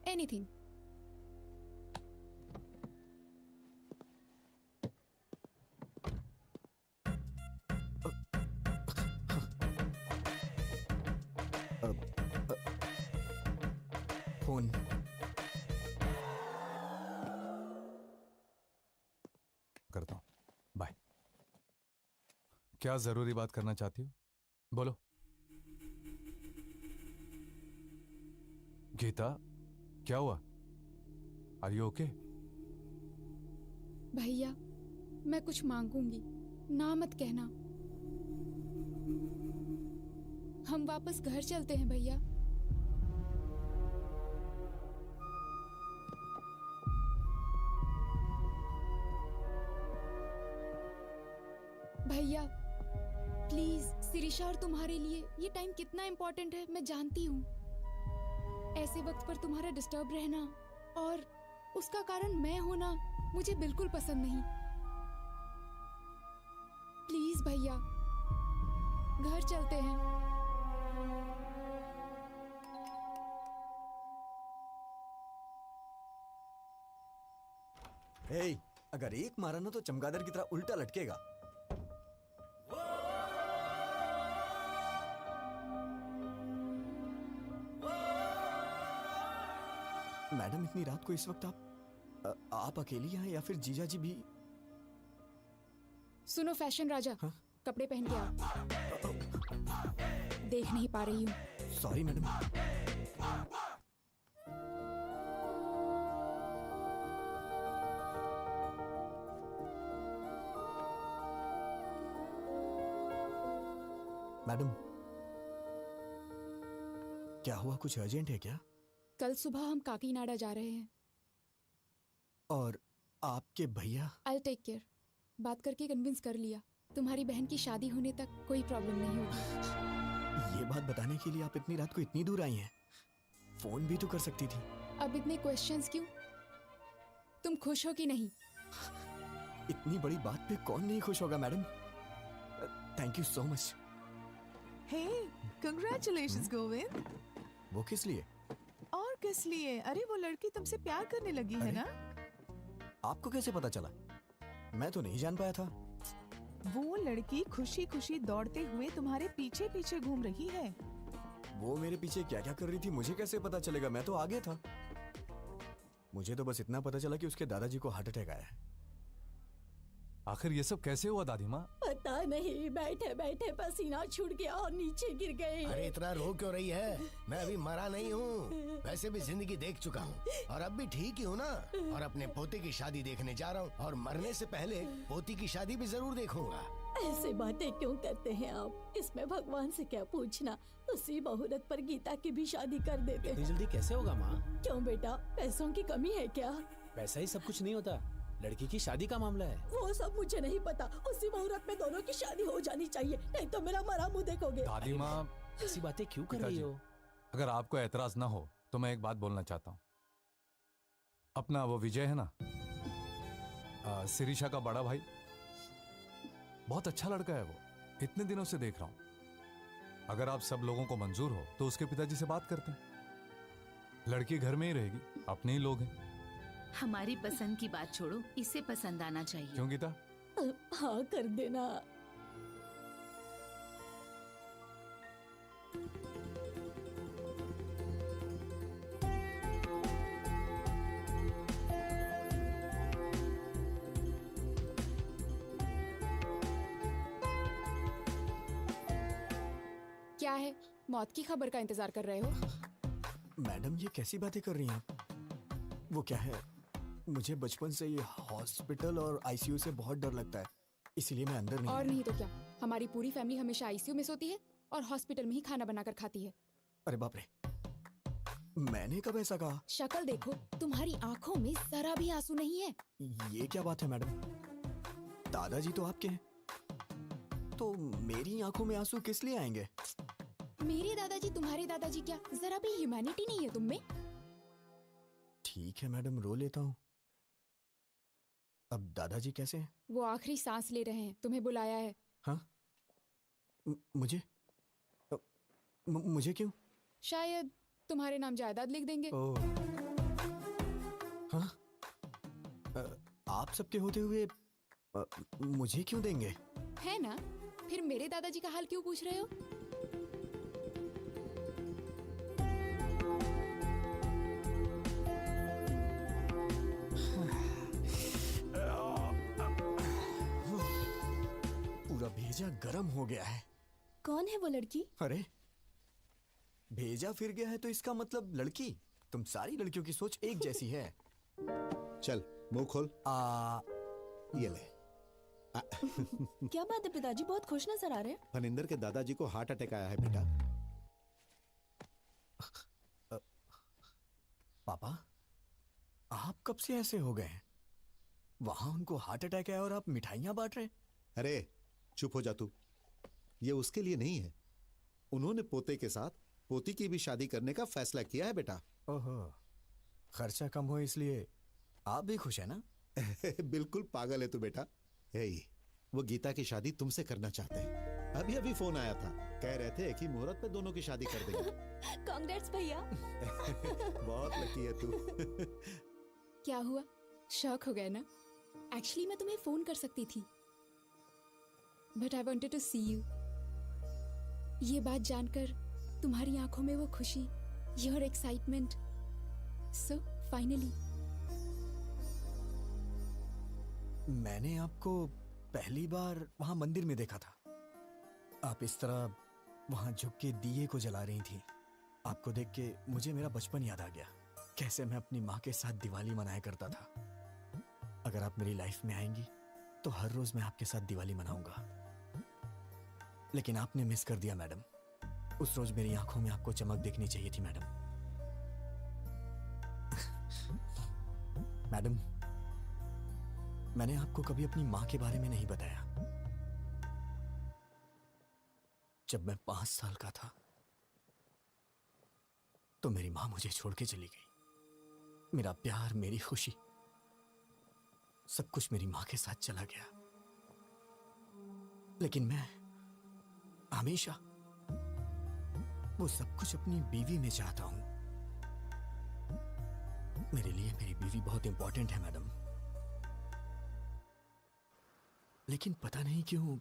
एनीथिंग। फोन। करता हूँ, बाय। क्या जरूरी बात करना चाहती हो? बोलो। गीता, क्या हुआ? Are you okay? भैया, मैं कुछ मांगूंगी, ना मत कहना। हम वापस घर चलते हैं भैया। भैया प्लीज, सिरिशा और तुम्हारे लिए ये टाइम कितना इम्पोर्टेंट है मैं जानती हूँ। ऐसे वक्त पर तुम्हारा डिस्टर्ब रहना और उसका कारण मैं होना मुझे बिल्कुल पसंद नहीं। प्लीज भैया, घर चलते हैं। हे, अगर एक मारा ना तो चमगादड़ की तरह उल्टा लटकेगा। मैडम, इतनी रात को इस वक्त आप अकेली हैं या फिर जीजा जी भी? सुनो फैशन राजा, हाँ? कपड़े पहन के आओ। देख नहीं पा रही हूँ। Sorry madam. मैडम, क्या हुआ? कुछ अर्जेंट है क्या? कल सुबह हम काकीनाडा जा रहे हैं। और आपके भैया? I take care. बात करके कन्विंस कर लिया। तुम्हारी बहन की शादी होने तक कोई प्रॉब्लम नहीं होगी। ये बात बताने के लिए आप इतनी रात को इतनी दूर आई हैं? फोन भी तो कर सकती थी। अब इतने क्वेश्चंस क्यों? तुम खुश हो कि नहीं? इतनी बड़ी बात पे कौन नहीं खुश होगा madam? Thank you so much. Hey, congratulations Govind. वो किस लिए? और किस लिए? अरे वो लड़की तुमसे प्यार करने लगी है ना? आपको कैसे पता चला? मैं तो नहीं जान पाया था। वो लड़की खुशी खुशी दौड़ते हुए तुम्हारे पीछे पीछे घूम रही है। वो मेरे पीछे क्या क्या कर रही थी मुझे कैसे पता चलेगा? मैं तो आगे था। मुझे तो बस इतना पता चला कि उसके दादाजी को हार्ट अटैक आया है। आखिर ये सब कैसे हुआ दादी माँ? पता नहीं, बैठे बैठे पसीना छूट गया और नीचे गिर गए। अरे इतना रो क्यों रही है? मैं अभी मरा नहीं हूँ, वैसे भी जिंदगी देख चुका हूँ और अब भी ठीक ही हूँ ना। और अपने पोते की शादी देखने जा रहा हूँ और मरने से पहले पोती की शादी भी जरूर देखूंगा। ऐसे बातें क्यों करते हैं आप? इसमें भगवान से क्या पूछना? उसी मुहूर्त पर गीता की भी शादी कर देते। इतनी जल्दी कैसे होगा माँ? क्यों बेटा, पैसों की कमी है क्या? पैसा ही सब कुछ नहीं होता, लड़की की शादी का मामला है। वो सब मुझे नहीं पता। उसी मुहूर्त में दोनों की शादी हो जानी चाहिए, नहीं तो मेरा मरा मुंह देखोगे। दादी माँ, ऐसी बातें क्यों कर रही हो? अगर आपको एतराज ना हो तो मैं एक बात बोलना चाहता हूँ। अपना वो विजय है ना, सिरिशा का बड़ा भाई, बहुत अच्छा लड़का है वो। इतने दिनों से देख रहा हूँ। अगर आप सब लोगों को मंजूर हो तो उसके पिताजी से बात करते हैं। लड़की घर में ही रहेगी, अपने ही लोग हैं। हमारी पसंद की बात छोड़ो, इसे पसंद आना चाहिए। क्यों गीता? हाँ कर देना। क्या है, मौत की खबर का इंतजार कर रहे हो? मैडम, ये कैसी बातें कर रही हैं आप? वो क्या है, मुझे बचपन से ही हॉस्पिटल और आईसीयू से बहुत डर लगता है, इसलिए मैं अंदर नहीं और आया। नहीं तो क्या, हमारी पूरी फैमिली हमेशा आईसीयू में सोती है और हॉस्पिटल में ही खाना बनाकर खाती है। अरे बाप रे, मैंने कब ऐसा कहा? शक्ल देखो, तुम्हारी आंखों में जरा भी आंसू नहीं है। ये क्या बात है मैडम? दादाजी तो आपके हैं, तो मेरी आंखों में आंसू किस लिए आएंगे? मेरे दादाजी तुम्हारे दादाजी क्या, जरा भी ह्यूमैनिटी नहीं है तुम में? ठीक है मैडम, रो लेता हूँ। अब दादाजी कैसे हैं? वो आखिरी सांस ले रहे हैं, तुम्हें बुलाया है। हाँ? मुझे मुझे क्यों? शायद तुम्हारे नाम जायदाद लिख देंगे। ओह, हाँ? आप सबके होते हुए मुझे क्यों देंगे? है ना? फिर मेरे दादाजी का हाल क्यों पूछ रहे हो? भेजा गरम हो गया है। कौन है वो लड़की? अरे भेजा फिर गया है तो इसका मतलब लड़की। तुम सारी लड़कियों की सोच एक जैसी है। चल मुंह खोल। ये ले। क्या बात है पिताजी, बहुत खुश नजर आ रहे हैं। फनिंदर के दादाजी को हार्ट अटैक आया है बेटा। पापा आप कब से ऐसे हो गए हैं? वहां उनको हार्ट अटैक है और आप मिठाइयां बांट रहे हैं। अरे चुप हो जा तू। ये उसके लिए नहीं है, उन्होंने पोते के साथ पोती की भी शादी करने का फैसला किया है बेटा। ओहो, खर्चा कम हो इसलिए आप भी खुश है ना? बिल्कुल पागल है तू बेटा। यही वो गीता की शादी तुमसे करना चाहते हैं। अभी अभी फोन आया था, कह रहे थे कि मुहूर्त पे दोनों की शादी कर देंगे। कांग्रेट्स भैया। बहुत लकी है तू। क्या हुआ, शॉक हो गए ना? एक्चुअली मैं तुम्हें फोन कर सकती थी, but I wanted to see you. ये बात जानकर तुम्हारी आंखों में वो खुशी, योर एक्साइटमेंट, सो फाइनली। मैंने आपको पहली बार वहां मंदिर में देखा था। आप इस तरह वहां झुक के दिए को जला रही थी। आपको देख के मुझे मेरा बचपन याद आ गया, कैसे मैं अपनी माँ के साथ दिवाली मनाया करता था। अगर आप मेरी लाइफ में आएंगी तो हर रोज मैं आपके साथ दिवाली मनाऊंगा। लेकिन आपने मिस कर दिया मैडम। उस रोज मेरी आंखों में आपको चमक देखनी चाहिए थी मैडम। मैडम, मैंने आपको कभी अपनी माँ के बारे में नहीं बताया। जब मैं 5 साल का था तो मेरी माँ मुझे छोड़ के चली गई। मेरा प्यार, मेरी खुशी, सब कुछ मेरी माँ के साथ चला गया। लेकिन मैं हमेशा वो सब कुछ अपनी बीवी में चाहता हूं। मेरे लिए मेरी बीवी बहुत इंपॉर्टेंट है मैडम। लेकिन पता नहीं क्यों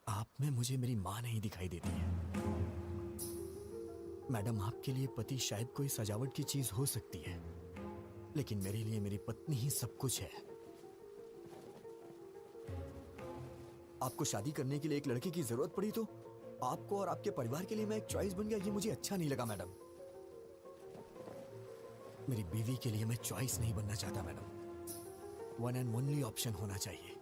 आप में मुझे मेरी मां नहीं दिखाई देती है। मैडम, आपके लिए पति शायद कोई सजावट की चीज हो सकती है, लेकिन मेरे लिए मेरी पत्नी ही सब कुछ है। आपको शादी करने के लिए एक लड़के की जरूरत पड़ी तो आपको और आपके परिवार के लिए मैं एक चॉइस बन गया। ये मुझे अच्छा नहीं लगा मैडम। मेरी बीवी के लिए मैं चॉइस नहीं बनना चाहता madam. One and only option होना चाहिए।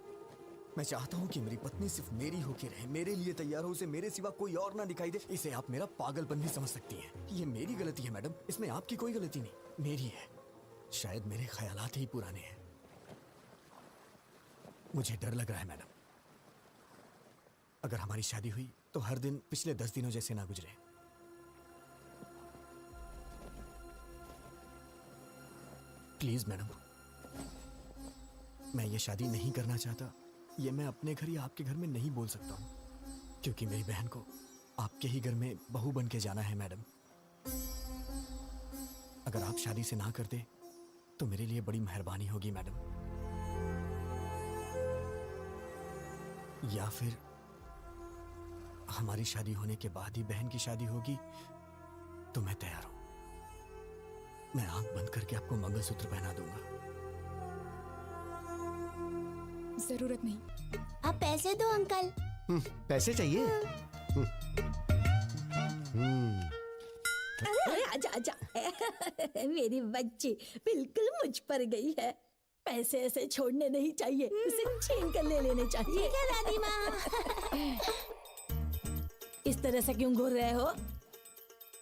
मैं चाहता हूं कि मेरी पत्नी सिर्फ मेरी होके रहे, मेरे लिए तैयार हो, उसे मेरे सिवा कोई और ना दिखाई दे। इसे आप मेरा पागलपन भी समझ सकती हैं। ये मेरी गलती है मैडम, इसमें आपकी कोई गलती नहीं, मेरी है। शायद मेरे ख्यालात ही पुराने हैं। मुझे डर लग रहा है मैडम, अगर हमारी शादी हुई तो हर दिन पिछले 10 दिनों जैसे ना गुजरे। प्लीज मैडम, मैं ये शादी नहीं करना चाहता। ये मैं अपने घर या आपके घर में नहीं बोल सकता हूं, क्योंकि मेरी बहन को आपके ही घर में बहू बन के जाना है मैडम। अगर आप शादी से ना करते तो मेरे लिए बड़ी मेहरबानी होगी मैडम। या फिर हमारी शादी होने के बाद ही बहन की शादी होगी तो मैं तैयार हूं। मैं आंख बंद करके आपको मंगलसूत्र पहना दूंगा। जरूरत नहीं। आप पैसे दो अंकल। पैसे चाहिए? अरे आजा आजा। मेरी बच्ची बिल्कुल मुझ पर गई है। पैसे ऐसे छोड़ने नहीं चाहिए, उसे छीन कर ले लेने चाहिए। ठीक है दादी माँ। इस तरह से क्यों घूर रहे हो?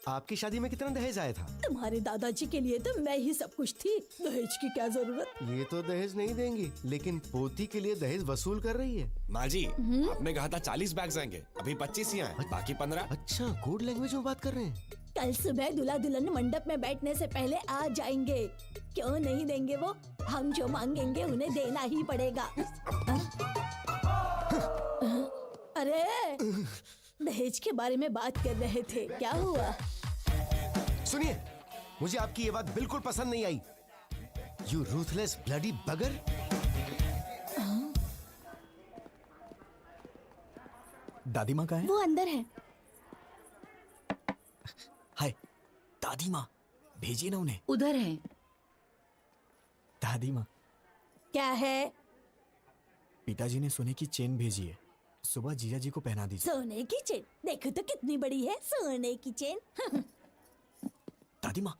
आपकी शादी में कितना दहेज आया था? तुम्हारे दादाजी के लिए तो मैं ही सब कुछ थी, दहेज की क्या जरूरत? ये तो दहेज नहीं देंगी, लेकिन पोती के लिए दहेज वसूल कर रही है। माँ जी, आपने कहा था 40 बैग्स आएंगे, अभी 25 ही आए, बाकी 15। अच्छा, कोड लैंग्वेज में बात कर रहे हैं। कल सुबह दूल्हा दुल्हन मंडप में बैठने से पहले आ जाएंगे। क्यों नहीं देंगे वो? हम जो मांगेंगे उन्हें देना ही पड़ेगा। अरे दहेज के बारे में बात कर रहे थे, क्या हुआ? सुनिए, मुझे आपकी ये बात बिल्कुल पसंद नहीं आई। यू रूथलेस ब्लडी बगर। दादी माँ कहाँ है? वो अंदर है। हाय दादी माँ, भेजिए ना उन्हें। उधर है। दादी माँ, क्या है? पिताजी ने सोने की चेन भेजी है। सुबह जीजा जी को पहना दीजिए। सोने की चेन देखो तो कितनी बड़ी है, सोने की चेन। दादी माँ,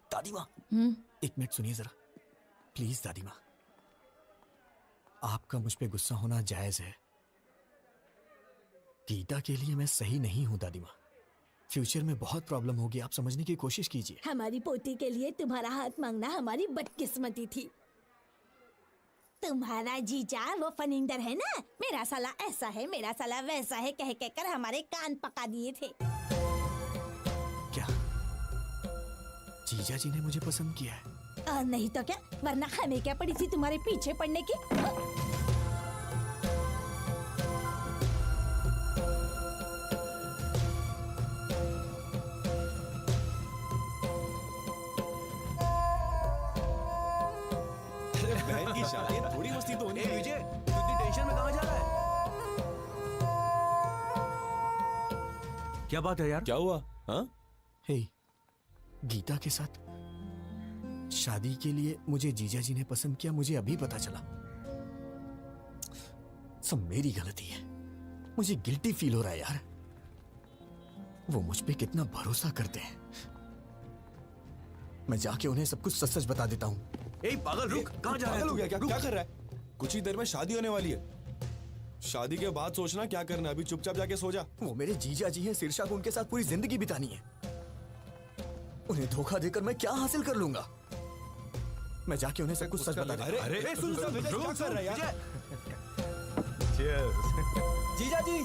एक मिनट सुनिए जरा, प्लीज दादी माँ। आपका मुझ पे गुस्सा होना जायज है। गीता के लिए मैं सही नहीं हूँ दादी माँ। फ्यूचर में बहुत प्रॉब्लम होगी, आप समझने की कोशिश कीजिए। हमारी पोती के लिए तुम्हारा हाथ मांगना हमारी बदकिस्मती थी। तुम्हारा जीजा वो फनिंदर है ना, मेरा साला ऐसा है, मेरा साला वैसा है कह कर हमारे कान पका दिए थे। क्या जीजा जी ने मुझे पसंद किया है? और नहीं तो क्या, वरना हमें क्या पड़ी थी तुम्हारे पीछे पड़ने की। बहन की शादी है, थोड़ी मस्ती तो होनी ए चाहिए। विजय, तू इतनी टेंशन में कहाँ जा रहा है? क्या बात है यार? क्या हुआ? हाँ? हे, गीता के साथ शादी के लिए मुझे जीजा जी ने पसंद किया, मुझे अभी पता चला। सब मेरी गलती है, मुझे गिल्टी फील हो रहा है यार। वो मुझ पे कितना भरोसा करते हैं। मैं जाके उन्हें सब कुछ सच सच बता देता हूँ। ए पागल रुक, कहाँ जा रहा है पागल हो तू? गया क्या? क्या कर रहा है? कुछ ही देर में शादी होने वाली है। शादी के बाद सोचना क्या करना है, अभी चुपचाप जाके सो जा। वो मेरे जीजा जी हैं, शीर्षा को उनके साथ पूरी जिंदगी बितानी है। उन्हें धोखा देकर मैं क्या हासिल कर लूंगा? मैं जाके उन्हें सब कुछ सच बता देता हूँ। अरे सुन सुन, विजय, क्या कर रहा है यार? जीजा जी।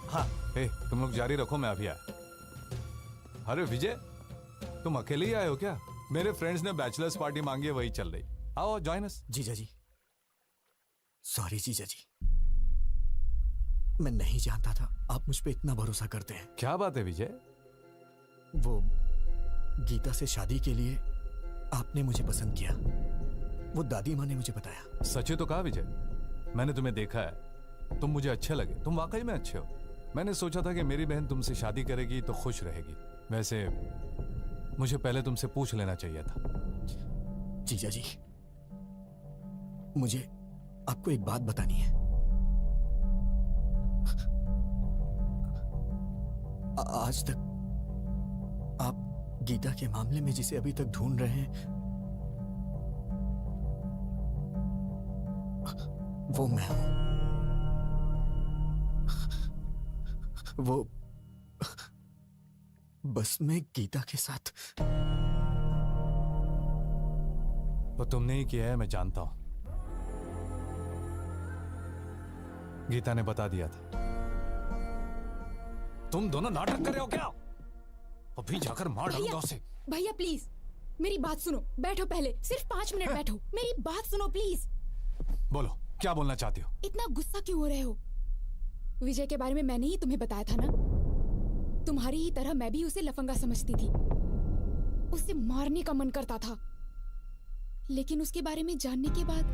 हाँ, हे, तुम लोग जारी रखो, मैं अभी आया। अरे विजय, तुम अकेले ही आए हो क्या? मेरे फ्रेंड्स ने बैचलर्स पार्टी मांगी है, वही चल रही। आओ जॉइन अस। जीजा जी, सॉरी जीजा जी, मैं नहीं जानता था आप मुझ पे इतना भरोसा करते हैं। क्या बात है विजय? वो गीता से शादी के लिए आपने मुझे पसंद किया, वो दादी माँ ने मुझे बताया। सच ही तो कहा विजय, मैंने तुम्हें देखा है, तुम मुझे अच्छे लगे, तुम वाकई में अच्छे हो। मैंने सोचा था कि मेरी बहन तुमसे शादी करेगी तो खुश रहेगी। वैसे मुझे पहले तुमसे पूछ लेना चाहिए था। जीजा जी, मुझे आपको एक बात बतानी है। आज तक आप गीता के मामले में जिसे अभी तक ढूंढ रहे हैं, वो मैं हूं। वो बस मैं गीता के साथ। वो तुमने ही किया है, मैं जानता हूं। गीता ने बता दिया था। तुम दोनों नाटक कर रहे हो क्या? अभी जाकर मार डालूंगा उसे। भैया प्लीज मेरी बात सुनो, बैठो पहले, सिर्फ 5 मिनट बैठो, मेरी बात सुनो प्लीज। बोलो, क्या बोलना चाहती हो? इतना गुस्सा क्यों हो रहे हो? विजय के बारे में मैंने ही तुम्हें बताया था ना। तुम्हारी ही तरह मैं भी उसे लफंगा समझती थी, उसे मारने का मन करता था। लेकिन उसके बारे में जानने के बाद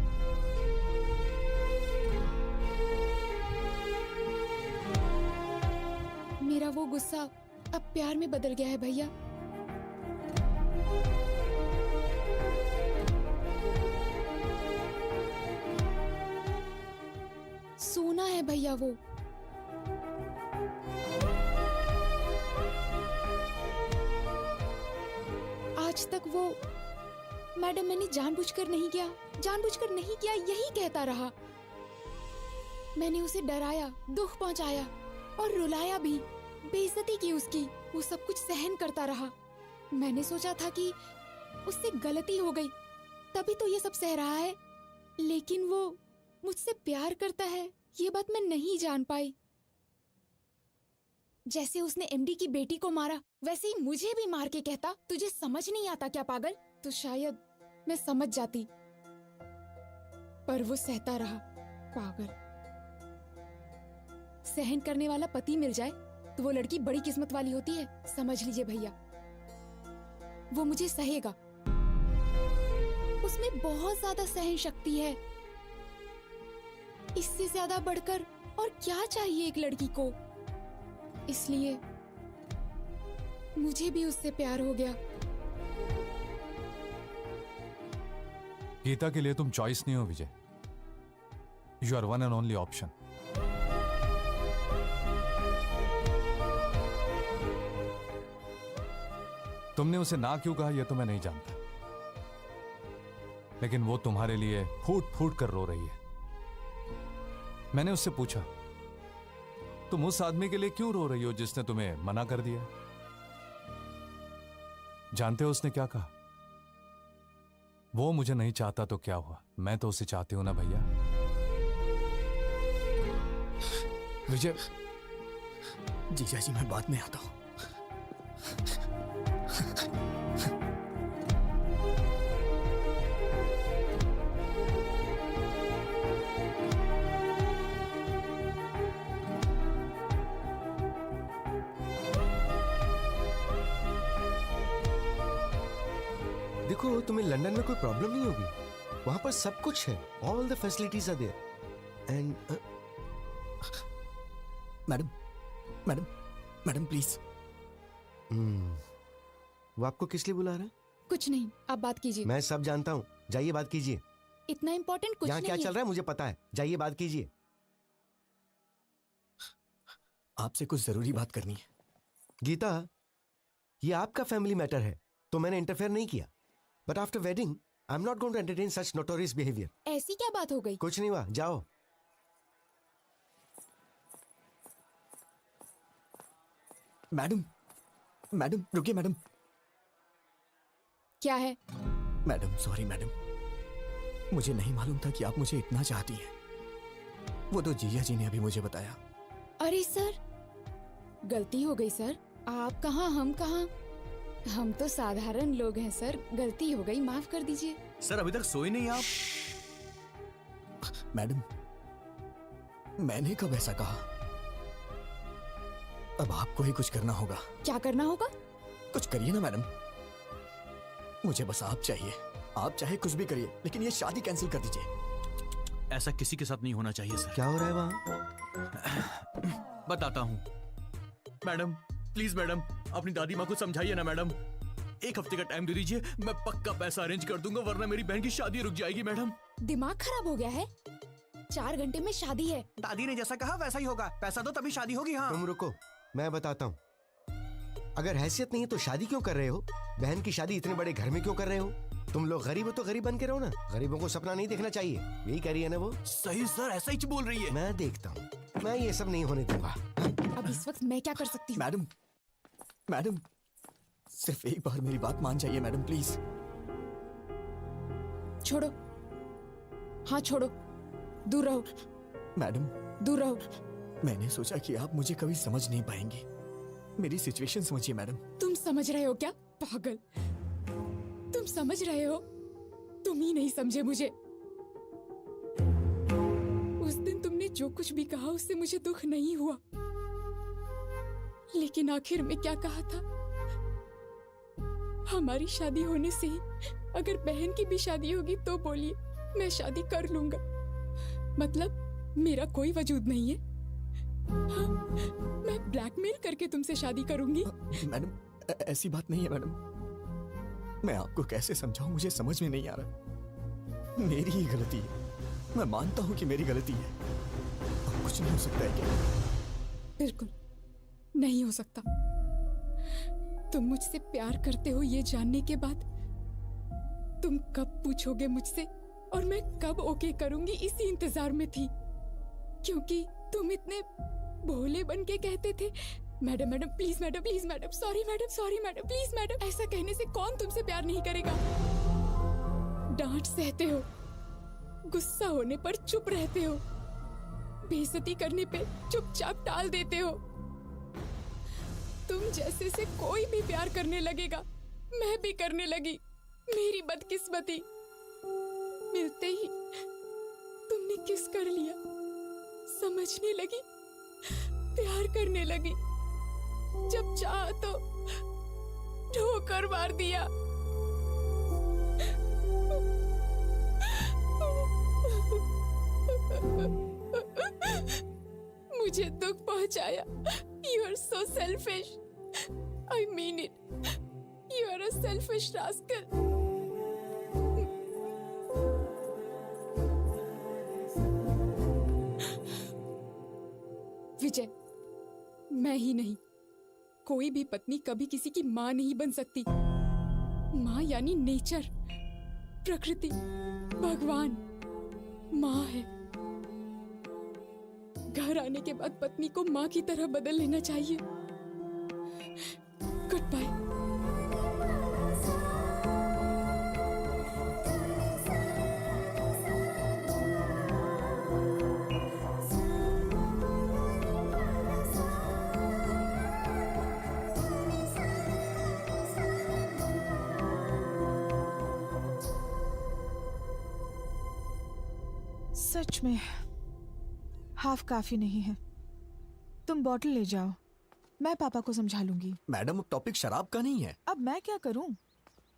मेरा वो गुस्सा अब प्यार में बदल गया है भैया। सोना है भैया वो। आज तक वो मैडम मैंने जानबूझकर नहीं किया, जानबूझकर नहीं किया यही कहता रहा। मैंने उसे डराया, दुख पहुंचाया और रुलाया भी, बेइज्जती की उसकी। वो सब कुछ सहन करता रहा। मैंने सोचा था कि उससे गलती हो गई तभी तो ये सब सह रहा है, लेकिन वो मुझसे प्यार करता है ये बात मैं नहीं जान पाई। जैसे उसने एमडी की बेटी को मारा, वैसे ही मुझे भी मार के कहता तुझे समझ नहीं आता क्या पागल? तो शायद मैं समझ जाती, पर वो सहता रहा। पागल। सहन करने वाला पति मिल जाए तो वो लड़की बड़ी किस्मत वाली होती है, समझ लीजिए भैया। वो मुझे सहेगा, उसमें बहुत ज्यादा सहन शक्ति है। इससे ज्यादा बढ़कर और क्या चाहिए एक लड़की को? इसलिए मुझे भी उससे प्यार हो गया। गीता के लिए तुम चॉइस नहीं हो Vijay. You are one and only option. तुमने उसे ना क्यों कहा यह तो मैं नहीं जानता, लेकिन वो तुम्हारे लिए फूट फूट कर रो रही है. मैंने उससे पूछा, तुम उस आदमी के लिए क्यों रो रही हो जिसने तुम्हें मना कर दिया? जानते हो उसने क्या कहा? वो मुझे नहीं चाहता तो क्या हुआ, मैं तो उसे चाहती हूं ना भैया. विजय, जीजा जी मैं बाद में आता हूं. देखो तुम्हें लंदन में कोई प्रॉब्लम नहीं होगी, वहां पर सब कुछ है, all the facilities are there and madam madam madam please. वो आपको किस लिए बुला रहा है? कुछ नहीं, आप बात कीजिए. मैं सब जानता हूँ, जाइए बात कीजिए. इतना इम्पोर्टेंट कुछ यहाँ नहीं क्या है. चल रहा है मुझे पता है, जाइए बात कीजिए. आपसे कुछ जरूरी बात करनी है. गीता, ये आपका फैमिली मैटर है तो मैंने इंटरफेयर नहीं किया, but after wedding I am not going to entertain such notorious behaviour. ऐसी क्या बात हो गई? कुछ नहीं हुआ, जाओ. मैडम मैडम रुकिए मैडम. क्या है? मैडम सॉरी मैडम, मुझे नहीं मालूम था कि आप मुझे इतना चाहती हैं. वो तो जीजा जी ने अभी मुझे बताया. अरे सर, गलती हो गई सर. आप कहाँ, हम कहाँ? हम तो साधारण लोग हैं सर. गलती हो गई, माफ कर दीजिए. सर अभी तक सोए नहीं आप? मैडम मैंने कब ऐसा कहा? अब आपको ही कुछ करना होगा. क्या करना होगा? कुछ करिए ना मैडम, मुझे बस आप चाहिए. आप चाहे कुछ भी करिए, लेकिन ये शादी कैंसिल कर दीजिए. ऐसा किसी के साथ नहीं होना चाहिए सर. क्या हो रहा है वहाँ? बताता हूँ. मैडम प्लीज मैडम, अपनी दादी माँ को समझाइए ना मैडम. 1 हफ्ते का टाइम दे दीजिए, मैं पक्का पैसा अरेंज कर दूंगा, वरना मेरी बहन की शादी रुक जाएगी मैडम. दिमाग खराब हो गया है? 4 घंटे में शादी है. दादी ने जैसा कहा वैसा ही होगा. पैसा दो तभी शादी होगी. हाँ तुम रुको, मैं बताता हूँ. अगर हैसियत नहीं है तो शादी क्यों कर रहे हो? बहन की शादी इतने बड़े घर में क्यों कर रहे हो? तुम लोग गरीब हो तो गरीब बन के रहो ना. गरीबों को सपना नहीं देखना चाहिए, यही कह रही है ना वो. सही सर, ऐसा ही बोल रही है. मैं देखता हूँ, मैं ये सब नहीं होने दूंगा. अब इस वक्त मैं क्या कर सकती हूँ? मैडम मैडम सिर्फ एक बार मेरी बात मान जाइए मैडम प्लीज. छोड़ो. हाँ छोड़ो, दूर रहो. मैडम दूर रहो. मैंने सोचा कि आप मुझे कभी समझ नहीं पाएंगे. मेरी सिचुएशन समझिए मैडम. तुम समझ रहे हो क्या? पागल, तुम समझ रहे हो? तुम ही नहीं समझे मुझे. उस दिन तुमने जो कुछ भी कहा उससे मुझे दुख नहीं हुआ, लेकिन आखिर में क्या कहा था? हमारी शादी होने से ही अगर बहन की भी शादी होगी तो बोलिए, मैं शादी कर लूंगा. मतलब मेरा कोई वजूद नहीं है. हाँ, मैं ब्लैकमेल करके तुमसे शादी करूंगी. मैडम ऐसी बात नहीं है मैडम. मैं आपको कैसे समझाऊं, मुझे समझ में नहीं आ रहा. मेरी ही गलती है, मैं मानता हूं कि मेरी गलती है. अब कुछ नहीं हो सकता है क्या? बिल्कुल नहीं हो सकता. तुम मुझसे प्यार करते हो ये जानने के बाद तुम कब पूछोगे मुझसे और मैं कब ओके करूंगी, इसी इंतजार में थी. क्योंकि तुम इतने भोले बन के कहते थे, madam madam please madam, please madam, sorry madam, sorry madam, please madam. ऐसा कहने से कौन तुमसे प्यार नहीं करेगा? डांट सहते हो, गुस्सा होने पर चुप रहते हो, बेइज्जती करने पे चुपचाप टाल देते हो. तुम जैसे से कोई भी प्यार करने लगेगा, मैं भी करने लगी. मेरी बदकिस्मती, मिलते ही तुमने किस कर लिया, समझने लगी, प्यार करने लगी. जब चाहा तो ठोकर मार दिया. मुझे दुख पहुंचाया. You are so selfish. I mean it. You are a selfish rascal. विजय, मैं ही नहीं, कोई भी पत्नी कभी किसी की माँ नहीं बन सकती। माँ यानी नेचर, प्रकृति, भगवान माँ है। घर आने के बाद पत्नी को माँ की तरह बदल लेना चाहिए। Good bye. सच में हाफ काफी नहीं है। तुम बॉटल ले जाओ, मैं पापा को समझा लूंगी। मैडम अब टॉपिक शराब का नहीं है। अब मैं क्या करूं?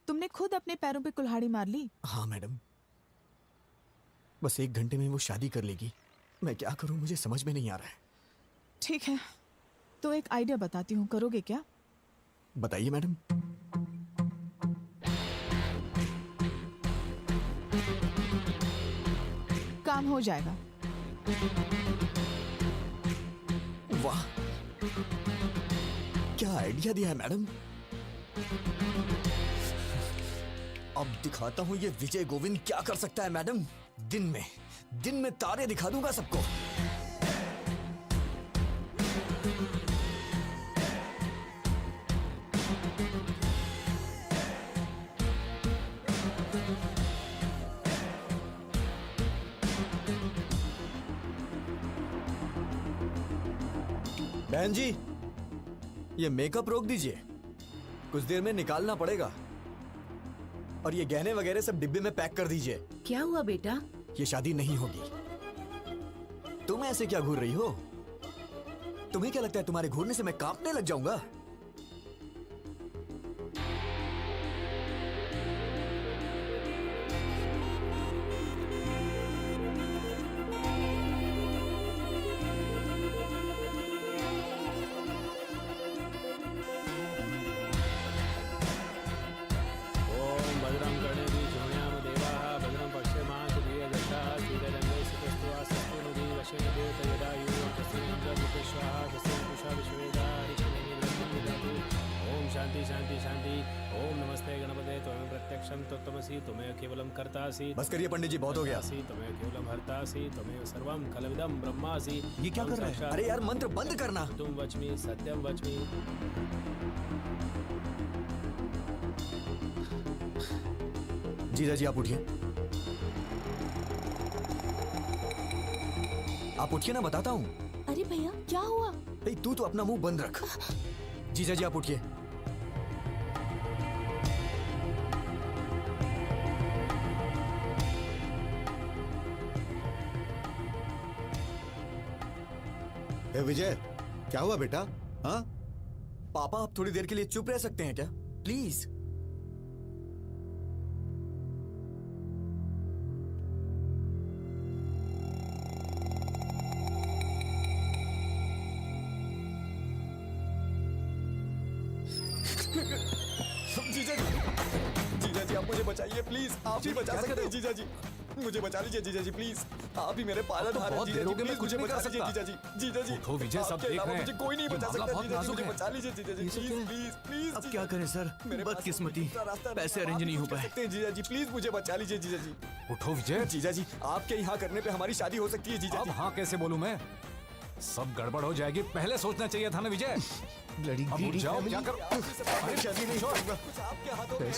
तुमने खुद अपने पैरों पे कुल्हाड़ी मार ली। हाँ मैडम, बस 1 घंटे में वो शादी कर लेगी। मैं क्या करूं, मुझे समझ में नहीं आ रहा है। ठीक है, तो एक आइडिया बताती हूँ, करोगे क्या? बताइए मैडम। काम हो जाएगा। वाह, क्या आइडिया दिया है मैडम। अब दिखाता हूं ये विजय गोविंद क्या कर सकता है मैडम। दिन में तारे दिखा दूंगा सबको। बहन जी, ये मेकअप रोक दीजिए, कुछ देर में निकालना पड़ेगा। और ये गहने वगैरह सब डिब्बे में पैक कर दीजिए। क्या हुआ बेटा? ये शादी नहीं होगी। तुम ऐसे क्या घूर रही हो? तुम्हें क्या लगता है तुम्हारे घूरने से मैं कांपने लग जाऊंगा? तुम्हें केवलम कर्तासि। बस करिए पंडित जी, बहुत हो गया। तुम्हें केवलम हर्तासि, तुम्हें सर्वम खलविदम ब्रह्मासि। ये क्या कर रहा है? अरे यार, मंत्र बंद करना। तुम वच्मि सत्यम वच्मि। जीजा जी आप उठिए। आप उठिए ना, बताता हूँ। अरे भैया क्या हुआ? तू तो अपना मुंह बंद रख। जीजा जी आप उठिए। विजय, क्या हुआ बेटा? हाँ पापा, आप थोड़ी देर के लिए चुप रह सकते हैं क्या, प्लीज? जीजा जी आप मुझे बचाइए प्लीज। आप ही बचा सकते हैं जीजा जी। मुझे बचा लीजिए जीजा जी प्लीज। आप ही मेरे पालन हार हैं जीजा जी, प्लीज मुझे बचा लीजिए जीजा जी। जीजा जी उठो विजय, सब देख रहे हैं। मुझे कोई नहीं बचा सकता जीजा जी, मुझे बचा लीजिए जीजा जी, प्लीज प्लीज प्लीज। अब क्या करें सर, बदकिस्मती, पैसे अरेंज नहीं हो पाए। जीजा जी प्लीज मुझे बचा लीजिए जीजा जी। उठो विजय। जीजा जी आपके यहाँ करने पे हमारी शादी हो सकती है जीजा अब जी। हाँ कैसे बोलूं मैं? सब गड़बड़ हो जाएगी, पहले सोचना चाहिए था ना विजय। अब उठ जाओ, क्या करो? अरे शादी नहीं होगा। कुछ आपके हाथों में है।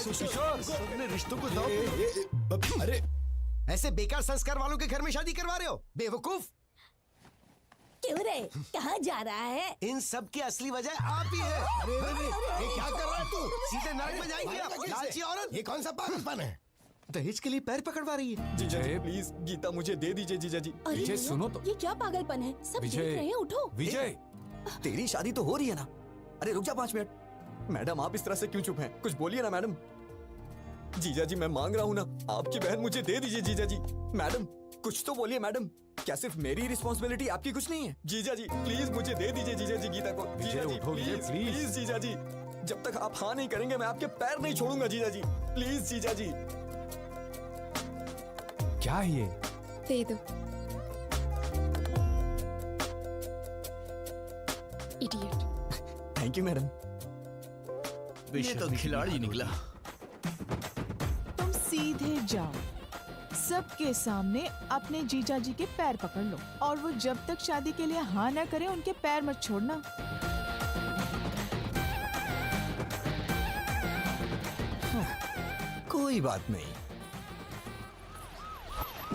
अपने रिश्तों को दाव। अरे ऐसे बेकार संस्कार वालों के घर में शादी करवा रहे हो, बेवकूफ। क्यों रे, कहाँ जा रहा है? इन सब की असली वजह आप ही है। अरे ये क्या कर रहा है तू? सीधे नरक में जाएंगे आप, लालची औरत। ये कौन सा पागलपन है? दहेज के लिए पैर पकड़वा रही है। जीजा जी प्लीज, गीता मुझे दे दीजिए जीजा जी। अरे विजय, भैया, सुनो तो। ये क्या पागलपन है? सब देख विजय। रहे हैं, उठो। विजय, तेरी शादी तो हो रही है ना? अरे रुक जा 5 मिनट। मैडम आप इस तरह से क्यों चुप हैं? कुछ बोलिए ना मैडम। जीजा जी मैं मांग रहा हूँ ना, आपकी बहन मुझे दे दीजिए जीजा जी। मैडम कुछ तो बोलिए मैडम। क्या सिर्फ मेरी रिस्पॉन्सिबिलिटी, आपकी कुछ नहीं है? जीजा जी प्लीज मुझे दे दीजिए जीजा जी गीता को। जीजा जी उठो विजय, प्लीज प्लीज। प्लीज जीजा जी, जब तक आप हाँ नहीं करेंगे मैं आपके पैर नहीं छोड़ूंगा जीजा जी। प्लीज जीजा जी। क्या है ये? दे दो। इडियट। Thank you madam. ये तो खिलाड़ी निकला। तुम सीधे जाओ, सबके सामने अपने जीजा जी के पैर पकड़ लो और वो जब तक शादी के लिए हाँ ना करे उनके पैर मत छोड़ना। कोई बात नहीं,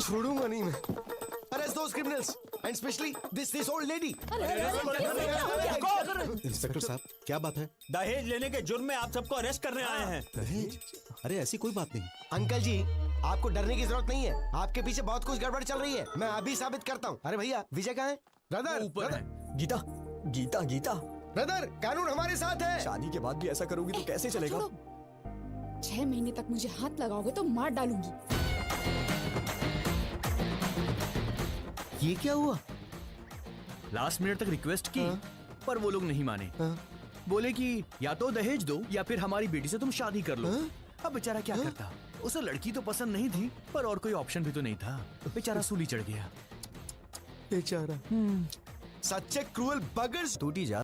छोड़ूंगा नहीं मैं। Arrest those criminals and specially this old lady. Inspector साहब क्या बात है? दहेज लेने के जुर्म में आप सबको अरेस्ट करने आए हैं। दहेज? अरे ऐसी कोई बात नहीं। अंकल जी आपको डरने की जरूरत नहीं है, आपके पीछे बहुत कुछ गड़बड़ चल रही है, मैं अभी साबित करता हूँ। अरे भैया विजय कहाँ है? ब्रदर ऊपर है। गीता गीता गीता, ब्रदर कानून हमारे साथ है। शादी के बाद भी ऐसा करोगी तो कैसे चलेगा? 6 महीने तक मुझे हाथ लगाओगे तो मार डालूंगी। ये क्या हुआ? लास्ट मिनट तक रिक्वेस्ट की पर वो लोग नहीं माने। बोले कि या तो दहेज दो या फिर हमारी बेटी से तुम शादी कर लो। अब बेचारा क्या करता? उसे लड़की तो पसंद नहीं थी पर और कोई ऑप्शन भी तो नहीं था। बेचारा सूली चढ़ गया। बेचारा। सच्चे क्रूअल बगर्स। टूटी जा